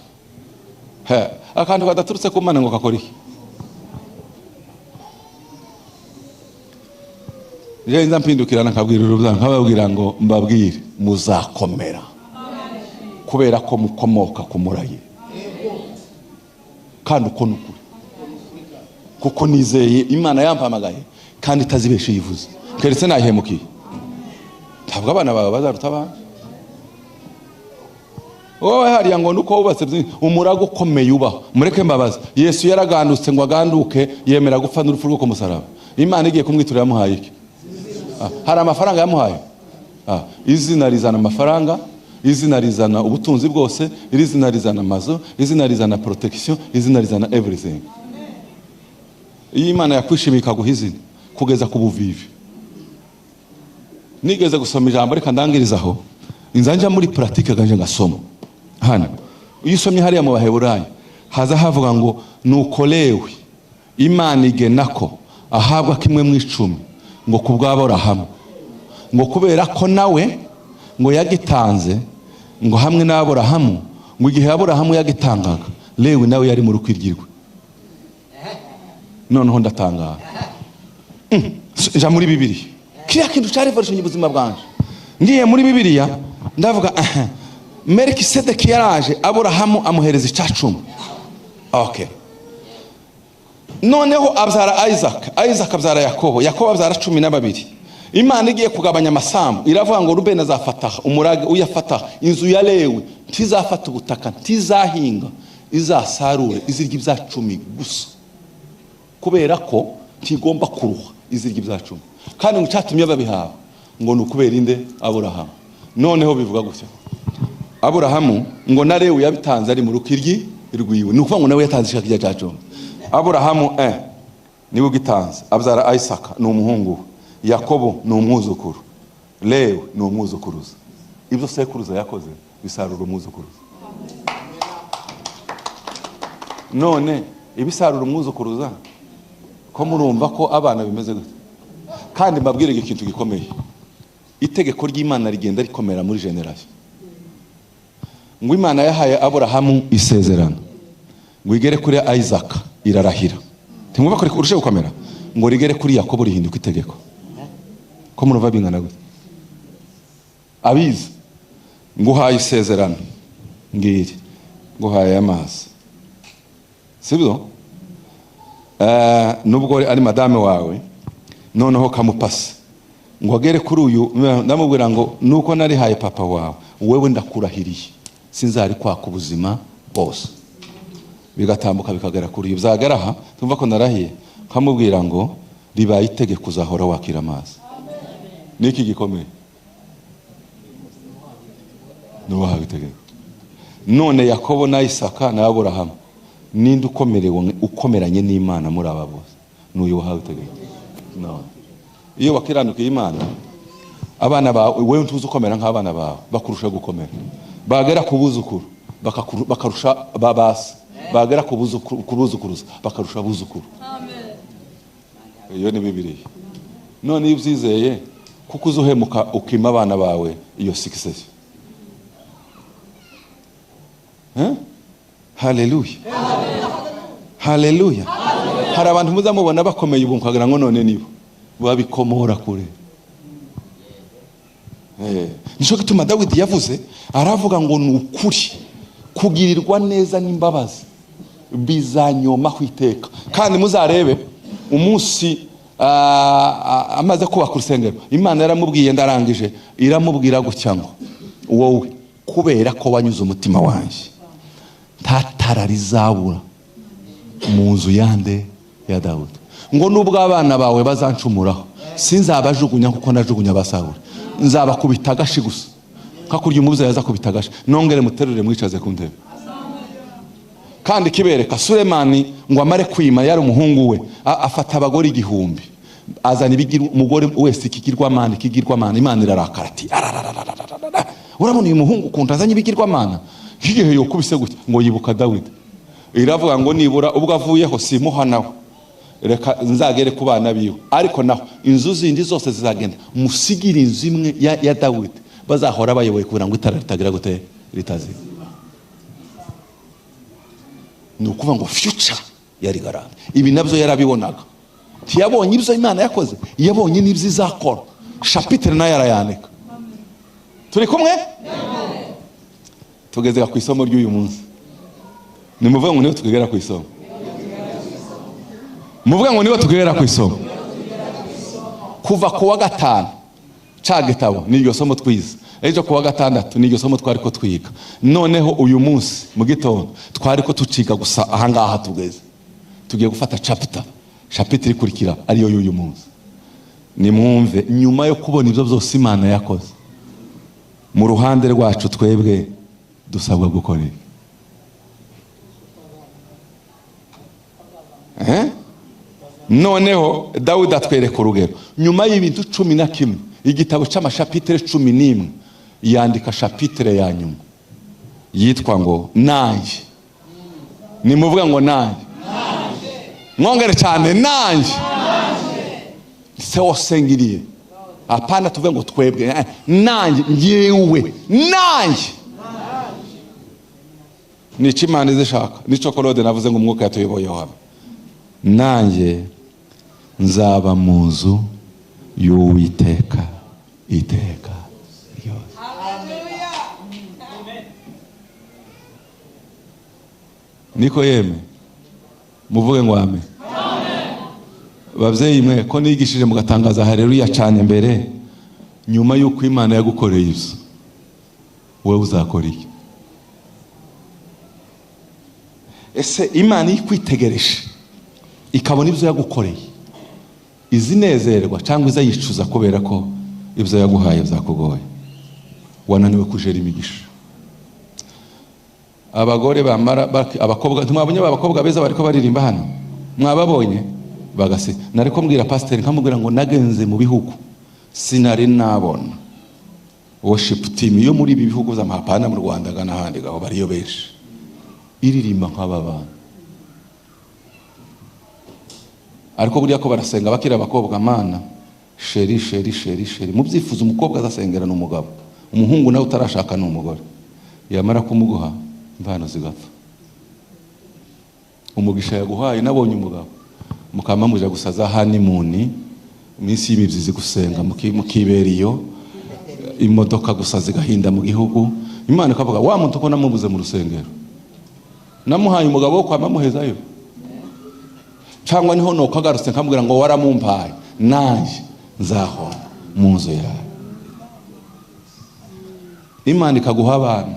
Akantu kadaturutse ku Mana ngo kakora iki? Je nza mpindukirana nkabwira urubyaro nkababwira ngo mbabwire muzakomera, kubera ko mukomoka ku muraye. Kandi uko nukuri, kuko nizeye Imana yampamagaye kandi itazibeshe yivuze. Keretse nahemukiye, ntabwo abana bawe bazaruta abana. Wowe hariya ngo nuko wubatse umurago ukomeye ubaho. Mureke mbabaza, Yesu yaragandutse ngo aganduke yemera gupfa n'urupfu rwo ku musaraba. Imana igiye kumwitura yamuhaye iki? Hari amafaranga yamuhaye? Izina rizana amafaranga, izina rizana ubutunzi bwose, izina rizana amazu, izina rizana protection, izina rizana everything. Iyi Imana yakwishimiye ikaguha izina kugeza ku buvivi. Nigeze gusoma ijambo reka ndangirizaho, inzanja muri pratique ganje ngasoma hano. Iyo usomye hariya mu Baheburayo haza havuga ngo nuko Lewi Imana igenako ahabwa kimwe mu 10 ngo kubw'Aburahamu, ngo kubera ko nawe ngo yagitanze ngo hamwe n'Aburahamu, ngo igihe Aburahamu yagitangaga Lewi nawe yari mu rukwirgirwe. Noneho ndatangara. Ja muri Bibiliya kiriya kintu cyari revolution y'ubuzima bwanje. Ngiye muri Bibiliya ndavuga Melkisedeki yaraje, Aburahamu amuhereza icacumi. Okay. Noneho abyara Isaac, Isaac abyara Yakobo, Yakobo abyara 12. Imana igiye kugabanya amasambu iravuga ngo Rubeni azafata umurage uyafata, inzu ya Lewi ntizafata ubutaka, ntizahinga, izasarure izirya ibyacumi gusa, kubera ko ntigomba kuruha izirya ibyacumi. Kandi ngo cyatumye babihawe ngo nukubera inde? Aburahamu. Noneho bivuga gutya, Aburahamu ngo na Lewi yabitanze ari mu rukiryi rwiwe, nukuvuga ngo nawe yatanze ishaka cyacumi. Aburahamu niwe ugitanze, abyara Isaac ni umuhungu, Yakobo ni umwuzukuru, Lewi ni umwuzukuruza. Ibyo sekuruza yakoze bisarura umwuzukuruza. None ibisarura umwuzukuruza ko murumva ko abana bimeze gute? Kandi mbabwire ikintu gikomeye, itegeko ry'Imana rigenda rikomera muri generation. Ngo Imana yahaye Aburahamu isezerano ngo igere kuri Isaac irarahira. Timwumva ko urushe gukomera ngo rigere kuri Yakobo rihinduka itegeko. Ko murumva bingana gute? Abize ngo haye isezerano ngiri ngo haye amazi, sibyo? Nubwo ari madame wawe noneho kamupasa ngo agere kuri uyu, ndamubwira ngo nuko nari haye papa wawe wewe ndakurahiriye sinzari kwaka ubuzima bose. Bigatambuka bikagera kuri uyu, byageraha tumva ko narahiye kamubwira ngo ribaye itegeko uzahora wakira amazi. Niki gikomeye nuwahawe itegeko. None Yakobo na Isaka na Aburahamu ninde ukomeranye n'Imana muri aba bose? N'uyu wahawe itegeko. No. Iyo wakiranukiye Imana, abana bawe wewe ntuzi ukomera nk'abana bawe bakurusha gukomera. Bagera ku buzukuru bakarusha babasi, bagera ku buzukuruza bakarusha buzukuru. Amen. Iyo ni Bibiliya. None iyo ubyizeye kuko uzuhemuka ukima abana bawe iyo success. Hallelujah. Hallelujah. Hari abantu muzamubona bakomeye ubu nkagira ngo none nibo babikomora kure. nico gituma Dawidi yavuze aravuga ngo ni ukuri kugirirwa neza n'imbabazi bizanyomaho iteka. Kandi muzarebe umunsi amaze kubaka urusengero, Imana yaramubwiye ndarangije, iramubwira gutya ngo wowe kubera ko wanyuze umutima wanjye nta tara rizabura mu nzu yande ya Dawudi, ngo nubwo abana bawe bazancumuraho sinzabajugunya kuko najugunya abasahura, nzabakubita agashi gusa kakurya umubyeyi aza kubita agashi, nongere muterure mwicaze ku ntebe. Kandi kibereka Sulemani ngo amare kwima yari umuhungu we afata abagore 1000 azana umugore wese ikigirwamana Imana irarakara ati urabona uyu muhungu kunta azanye ibigirwamana igihe yokubise gutya ngo yibuka Dawidi, iravuga ngo nibura ubwo avuyeho simuhanawe reka nzagere ku bana biwe, ariko naho inzu zindi zose zizagenda musigira inzu imwe ya Dawidi bazahora bayoboye kugira ngo itara ritagira gute ritazi. Ni ukuvuga ngo future yari garante. Ibi nabyo yarabibonaga, ntiyabonye ibyo Imana yakoze, yabonye n'ibyo izakora. Chapitre nayo yarayandika. Turi kumwe? Tugeze ku isomo ry'uyu munsi. Nimuvuga ngo niho tugera ku isomo. Muvuga ngo niho tugera ku isomo. Kuva ku wa 5 ca gitabo n'iryo somo twize. Ejo ku wa 6 n'iryo somo twari ko twiga. Noneho uyu munsi mu gitondo twari ko tuciga gusa ahangaha tugeze. Tugiye gufata chapitre ikurikira ariyo y'uyu munsi. Nimwumve nyuma yo kubona ibyo byose Imana yakoze, mu ruhande rwacu twebwe dusabwa gukora iki? Noneho Dawidi atwereka urugero nyuma y'ibintu 11, igitabo c'amashapitre 11 yandika chapitre ya nyuma yitwa ngo nanje. Nimuvuga ngo nanje, mwongere cyane nanje se wasengiriye, apana tuvuga ngo twebwe, nanje ngewe nanje ni Imana izishaka. Nico Claude navuze ngo umwuka yatuyoboye hano, nanje nzaba mu nzu y'Uwiteka iteka ryose. Haleluya. Amen. Niko yeme muvuge ngo amen. Babyeyi mwe ko nigishije mugatangaza haleluya cyane mbere, nyuma y'uko Imana yagukoreye ibyo wowe uzakora iki? Ese Imana ikwitegereje ikabona ibyo yagukoreye izinezerwa cyangwa izayicuza kubera ko ibyo yaguhaye byakugoye, wananiwe kujera imigisha? Abagore bamara abakobwa, ntimwabonye abakobwa beza bariko baririmba hano? Mwababonye? Bagase nariko mbwira pastor nkamubwira ngo nagenze mu bihugu sinari nabona worship team yo muri ibi bihugu z'amahapana mu Rwanda gana handi gaho bariyo benshi iririmba nk'aba bana. Ariko buriya ko barasenga bakira abakobwa, mana sheri mubyifuza umukobwa azasengera n'umugabo, umuhungu nawe utarashaka n'umugore, yamara kumuguha impano zigapfa. Umugisha yaguhaye nabonye umugabo mukama muje gusaza honeymoon iminsi y'imibyizi gusenga mukiberiyo imodoka gusa zigahinda mu gihugu, Imana ikavuga wa muntu ko namubuze mu rusengero namuhaye umugabo wo kwamamuhezayo, cyangwa niho nokagarutse nkamubwira ngo waramumpaye nanje nzaho mu nzu yawe. Imana ikaguha abana,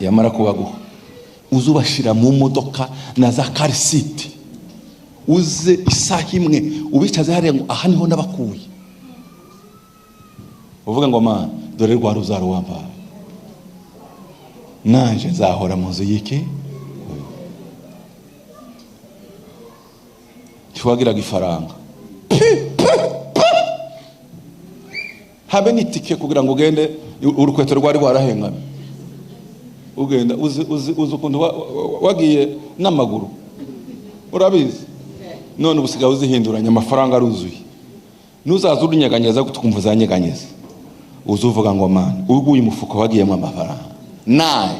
yamara kubaguha uzubashira mu modoka na za karisiti, uze isaha imwe ubicaze hariya ngo aha niho nabakuye, uvuga ngo mana dore rwa ruzaro wampaye nanje nzahora mu nzu y'iki. Twagiraga ifaranga habe n'itike kugira ngo ugende urukweto rwari rwarahengamye, ugenda uzi ukuntu wagiye n'amaguru urabizi, none ubusigaye uzihinduranya amafaranga aruzuye, nuzaza urunyeganyeza gutukumva zanyeganyeza uzuvuga ngo mana uguye umufuko wagiyemo amafaranga naye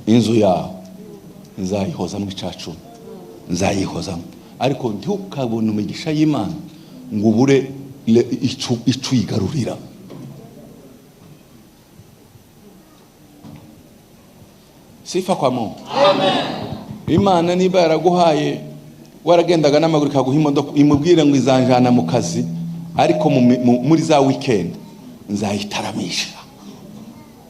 inzu yawe nzayihozamo icacumi, nzayihozamo. Ariko ntukabone umugisha y'Imana ngo ubure ico yigarurira. Sifa kwa Mungu. Amen. Imana niba yaraguhaye waragendaga n'amaguru ikaguha imodoka imubwire ngo izanjana mu kazi ariko muri za weekend nzayitaramisha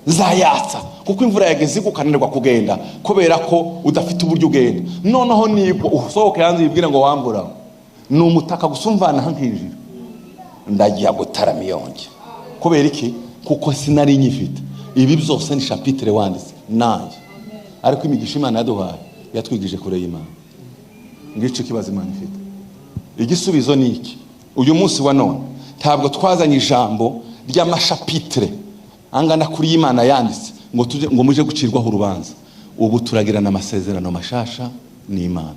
nzayatsa kuko imvura yageze igukanirwa kugenda kubera ko udafite uburyo ugenda noneho nibwo usohoke hanze yibwira ngo wambura ni umutaka gusumvana hankinjira ndagiye gutarama yonge kubera iki kuko sinari nyifite ibi byose ni chapitre wanditse nanje ariko imigisha Imana yaduhaye yatwigije kure y'Imana ngice kibazo Imana ifite igisubizo ni iki uyu munsi wa none ntabwo twazanye ijambo ry'amashapitre angana kuri Imana yanditse ngo tuje ngo muje gucirwaho urubanza ubu turagirana amasezerano mashasha ni Imana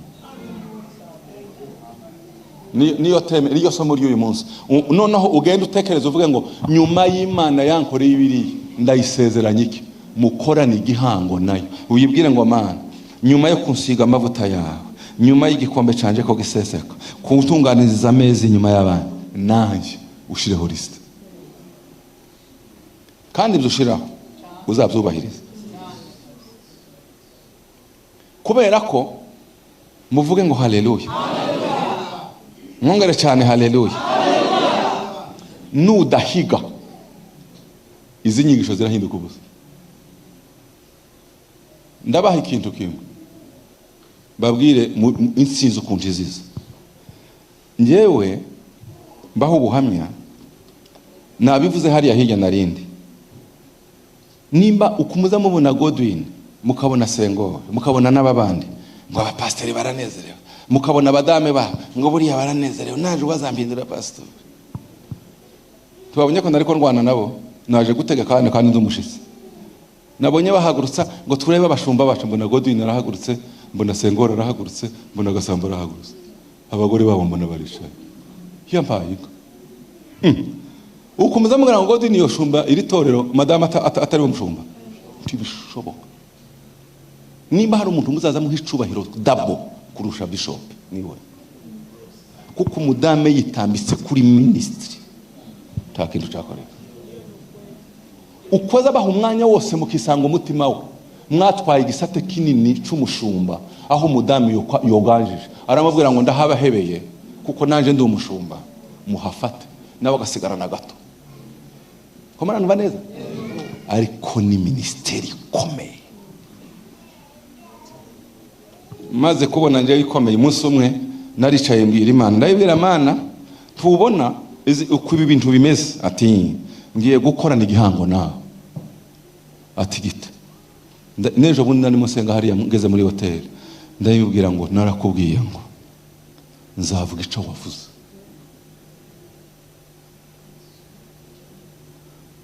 niyo teme niyo somo ry'uyu munsi noneho ugenda utekereza uvuge ngo nyuma y'Imana yankoreye ibiri ndayisezeranye iki mukorana igihango nayo uyibwire ngo Mana nyuma yo kunsiga amavuta yawe nyuma y'igikombe canje ko giseseka kutunganiza amezi nyuma y'abandi nanje ushireho liste kandi byo uzabyubahiriza kubera ko muvuge ngo haleluya mwongere cyane haleluya nudahiga izi nyigisho zirahinduka ubusa ndabaha ikintu kimwe babwire insinzi ukuntu iziza njyewe mbaho ubuhamya nabivuze hariya hirya narindi nimba ukumuza mubona Godwin mukabona Sengo mukabona n'ababandi ngo abapasteri baranezerewe mukabona abadame ba ngo buriya baranezerewe naje wazampindura pastor tubabonye ko nariko ndwana nabo naje gutega kandi ndumushitsi nabonye bahagurutsa ngo turebe abashumba bacu mbona Godwin arahagurutse mbona Sengo arahagurutse mbona Gasamba arahagurutse abagore babo mbona barishaye yampaye ukumuza mugana ngo Godwin yo shumba iri torero madama atari umushumba tibishoboka nimba hari umuntu muzaza muha icubahiro double kurusha bishop niwe kuko umudame yitambitse kuri ministry takintu cyakoreka ukoza baha umwanya wose mukisanga umutima we mwatwaye igisate kinini cy'umushumba aho umudame yoganjije aramubwira ngo ndahabahebeye kuko nanje ndi umushumba muhafate nawe agasigarana gato komana numva neza ariko ni ministeri ikomeye maze kubona nje ikomeye umunsi umwe naricaye mbwira Imana ndayibwira Mana tubona uko ibi bintu bimeze ati ngiye gukorana igihango nawe ati gite nejo bundi nari musenga hariya ngeze muri hotel ndayibwira ngo narakubwiye ngo nzavuga ico wavuze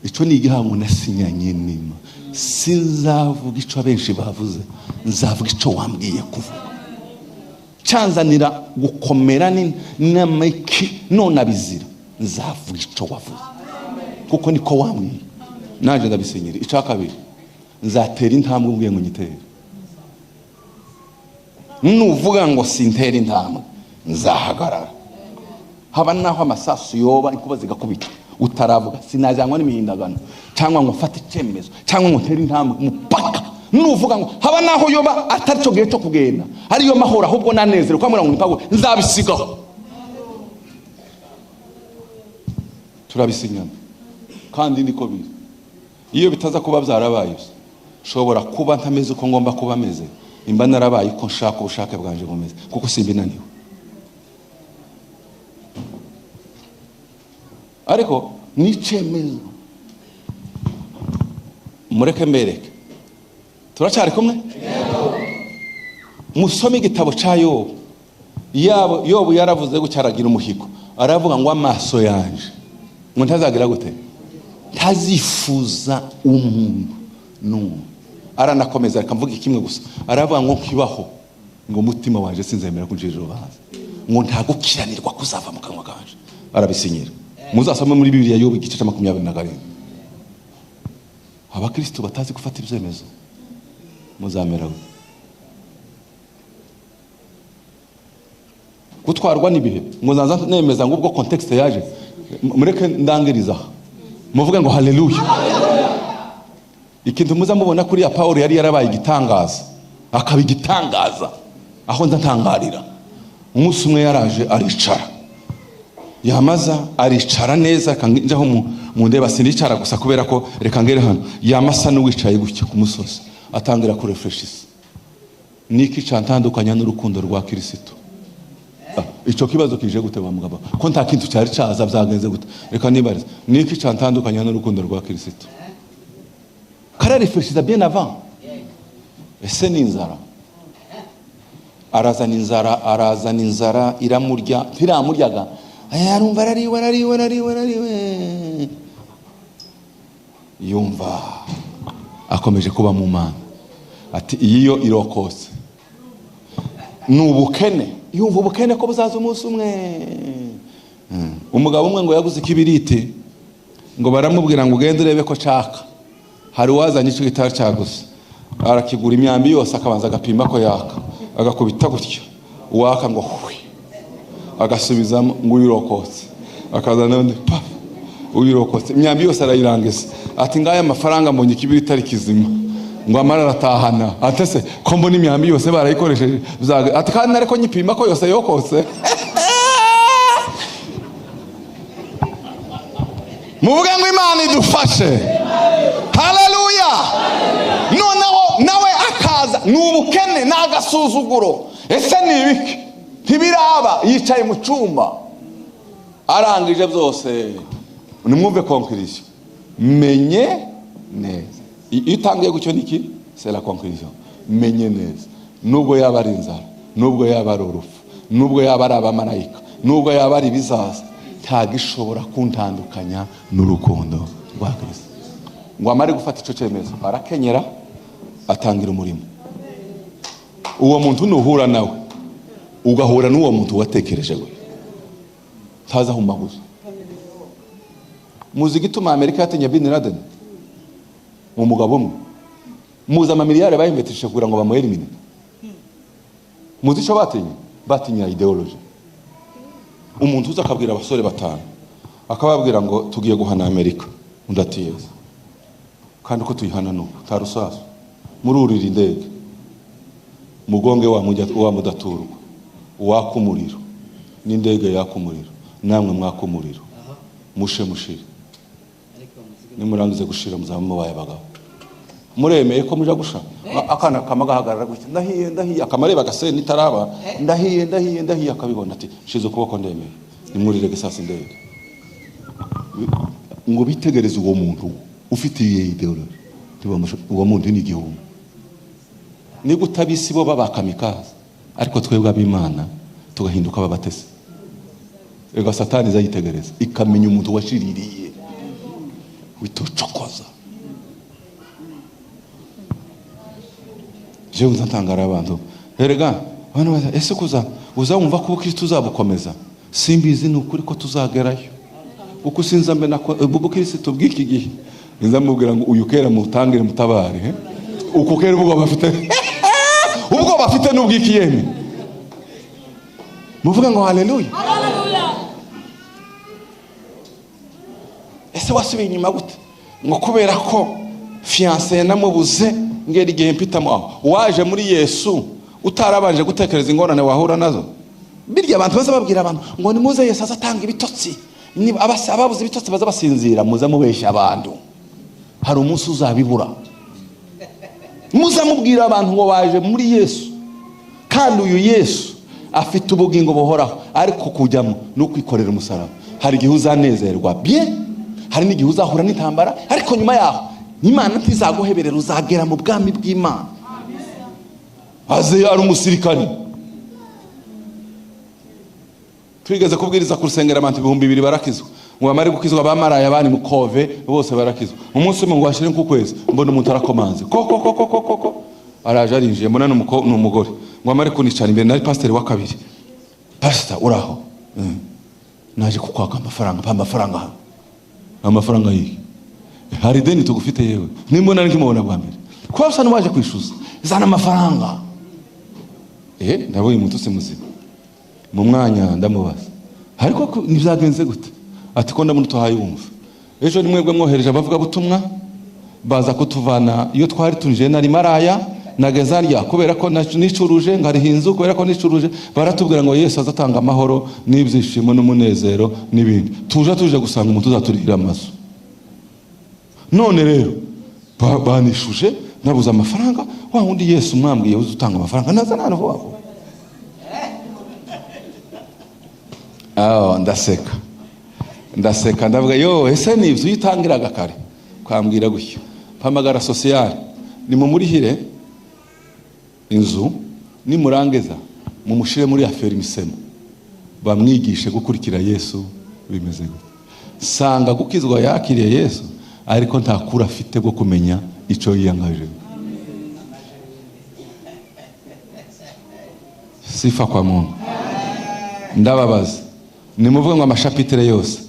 ico ni igihango nasinyanye n'Imana sinzavuga ico abenshi bavuze nzavuga ico wambwiye kuvuga canzanira gukomera n'amaki none abizira nzavuga ico wavuze kuko niko wambwiye naje ndabisinyira ica kabiri nzatera intambwe ubwiye ngo nyitere nuvuga ngo sintera intambwe nzahagarara haba naho amasasu yoba inkuba zigakubita utaravuga sinajyanywa n'imihindagano cyangwa ngo mfate icyemezo cyangwa ngo ntere intambwe mupaka nuvuga ngo haba naho yoba atari cyo gihe cyo kugenda ariyo mahoro ahubwo nanezere kwa mura ngo mpagwe nzabisigaho turabisinyana kandi niko biri iyo bitaza kuba byarabaye shobora kuba ntameze uko ngomba kuba meze imba narabaye uko nshaka ubushake bwanje bumeze kuko simbinaniwe ariko nicemezo mureke mbereke turacyari kumwe musome igitabo ca Yobu yaravuze ko cyaragira umuhigo aravuga ngo amaso yanje ngo ntazagira gute ntazifuza umuntu n'umwe aranakomeza akamvuga ikimwe gusa aravuga ngo kibaho ngo umutima wanje sinzemera kunjira urubanza ngo ntagukiranirwa kuzava mu kanwa kanje arabisinyira muzasome muri Bibiliya Yobu igice cya 27 abakristo batazi gufata ibyemezo muzamera gutwarwa n'ibihe ngo nzaza nemeza ngo ubwo context yaje mureke ndangiriza muvuge ngo haleluya. Ikintu muza mubona kuri ya Paulo yari yarabaye igitangaza akaba igitangaza aho ndantangarira. Umunsi umwe yaraje aricara, yamaza aricara neza kanjaho mu ndeba sinicara gusa kubera ko reka ngere hano yamasa n'uwicaye gutya ku musozi atangira ku refreshis. Niki cantandukanya n'urukundo rwa Kristo? Ico kibazo kije gute wa mugabo ko nta kintu cyari caza byagenze gute? Reka nibarize niki cantandukanya n'urukundo rwa Kristo? Kara refreshiza bien avant. Ese ni inzara, arazana inzara iramurya ntiramuryaga arumva arariwe yumva akomeje kuba mu mana ati iyo irokose n'ubukene, yumva ubukene ko buzaza umunsi umwe. Umugabo umwe ngo yaguze ikibiriti ngo baramubwira ngo ugende urebe ko caka, hari wazanye icyo gitari cyaguze arakigura imyambi yose akabanza agapima ko yaka agakubita gutyo uwaka ngo hwi agasubizamo ngo uyirokotse akazana undi pa uyirokotse imyambi yose arayirangiza ati ngaya amafaranga mbonye ikibiri itari kizima ngo amara aratahana atese ko mbona imyambi yose barayikoresheje ati kandi ariko nyipima ko yose yokotse. Muvuge ngo Imana idufashe. Haleluya. Noneho nawe akaza n'ubukene n'agasuzuguro. Ese ni ibiki? Ntibiraba yicaye mu cyumba arangije byose. Nimwumve conclusion. Menye neza. Itangiye gucyo niki? C'est la conclusion. Menye neza. Nubwo yaba ari inzara, nubwo yaba ari urufu, nubwo yaba ari abamarayika, nubwo yaba ari bizaza, ntagishobora kuntandukanya n'urukundo rwa Kristo. Ngo amare gufata ico cyemezo arakenyera atangira umurimo. Uwo muntu nuhura nawe ugahura n'uwo muntu watekereje we taza humaguza. Muzi gituma Amerika yatinye Bin Laden mu mugabo umwe, muzi amamiliyari bayimveteshe kugira ngo bamuelimine. Muzi ico batinya ideology. Umuntu uza akabwira abasore batanu akababwira ngo tugiye guhana Amerika undatiyeza kandi ko tuyihana no tarusaso mururira indege mugonge wa mudaturwa wakumuriro n'indege yakumuriro namwe mwakumuriro mushire nimurangize gushira muzaba baye bagabo muremeye ko muja gusha akana kamagahagarara gutya ndahiye akamareba gase nitaraba ndahiye akabibona ati shize kuboko ndemeye nimurire gisasi ndege ngo bitegereze uwo muntu ufitiye ideology uwo muntu ni igihumbi ni gutabisi bo babakamikaza ariko twebwe ab'Imana tugahinduka babatese. Ega satani zayitegereza ikamenya umuntu washiririye witocokoza. Je uzantangara abantu erega bana baza ese kuza uzumva ko Kristo uzabukomeza simbizi n'ukuri ko tuzagerayo uko sinza mbe nako bubu Kristo bw'iki gihe nzamubwira ngo uyu kera mutangire mutabare uko kera ubwo bafite n'ubw'iki yeme muvuga ngo haleluya. Ese wasubiye inyuma gute ngo kubera ko fiancé namubuze ngera igihe mpitamo aho waje muri Yesu utarabanje gutekereza ingorane wahura nazo. Birya abantu baza babwira abantu ngo nimuze Yesu azatanga ibitotsi ni ababuze ibitotsi baza basinzira muza mubeshya abantu hari umunsi uzabibura. Muza mubwira abantu ngo waje muri Yesu kandi uyu Yesu afite ubugingo buhoraho ariko kujyamo no kwikorera umusaraba. Hari igihe uzanezerwa bien, hari n'igihe uzahura n'intambara ariko nyuma yaho Imana ntizaguheberera uzagera mu bwami bw'Imana. Aze ari umusirikari. Twigeze kubwiriza ku rusengero abantu 200 barakizwa. Ngo bamare gukizwa bamaraya abani mu kove bose barakizwa. Umunsi umwe ngo ashire nk'ukwezi mbona umuntu arakomanze. Koko araje arinjiye mbona n'umugore. Ngo amare kunicara imbere nari pastor wa kabiri. Pastor uraho. Naje kukwaka amafaranga. Amafaranga yi. Hari deni tugufite yewe. Nimbona nkimubona bwa mbere. Kwa usa n'waje kwishuza. Zana amafaranga. Ndabonye umuntu se muzima. mu mwanya ndamubaza ariko nivyagenze gute ati ko ndamuntu tuhayumva ejo nimwebwe mwohereje abavuga butumwa baza kutuvana iyo twari tunje nari maraya nageza rya kubera ko nicuruje ngarihinzu kubera ko nicuruje baratubwira ngo Yesu azatanga amahoro n'ibyishimo n'umunezero n'ibindi tuje gusanga umuntu uzaturira amaso none rero banishuje nabuze amafaranga wa wundi Yesu mwambwiye uzutanga amafaranga naza naravuga ndaseka ndavuga yo ese nivyo yitangiraga kare kwambwira gutyo pamagara social ni mu murihire inzu nimurangeza mumushire muri affaire imisemo bamwigishe gukurikira Yesu bimeze gute sanga gukizwa yakiriye Yesu ariko ntakura afite bwo kumenya ico yiyangaje sifa kwa Mungu ndababaza nimuvuga ngo amashapitre yose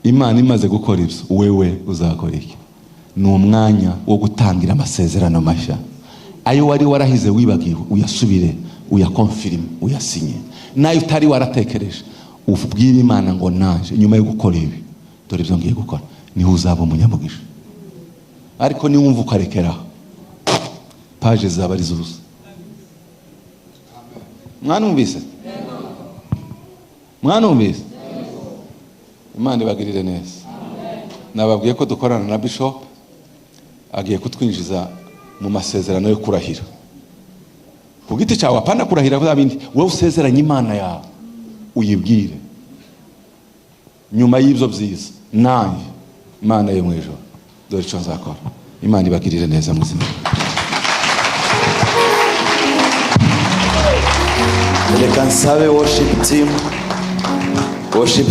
Imana imaze gukora ibyo wewe uzakora iki ni umwanya wo gutangira amasezerano mashya ayo wari warahize wibagiwe uyasubire uyakonfirme uyasinye nayo utari waratekereje ubwira Imana ngo naje nyuma yo gukora ibi dore ibyo ngiye gukora niho uzaba umunyamugisha ariko ni wumva ukarekera page zaba ari zuzuye mwanumvise Imana ibagirire neza nababwiye ko dukorana na Bishop agiye kutwinjiza mu masezerano yo kurahira ku giti cyawe apana kurahira bya bindi wowe usezeranye Imana yawe uyibwire nyuma y'ibyo byiza naye Imana yo mu ijuru dore icyo nzakora Imana ibagirire neza muzima reka nsabe worship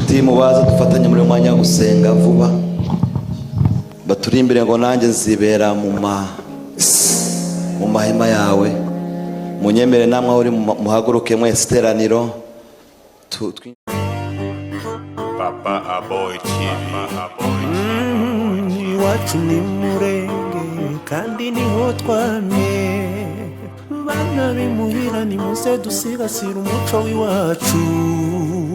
team baza dufatanye muri mwanya wo gusenga vuba baturi imbere ngo nanjye nzibera mu mahema yawe munyemere namwe uri muhaguruke mwese teraniro Papa Aboy TV. iwacu ni murenge kandi niho twamye bana bimuhira nimuze dusigasira umuco w'iwacu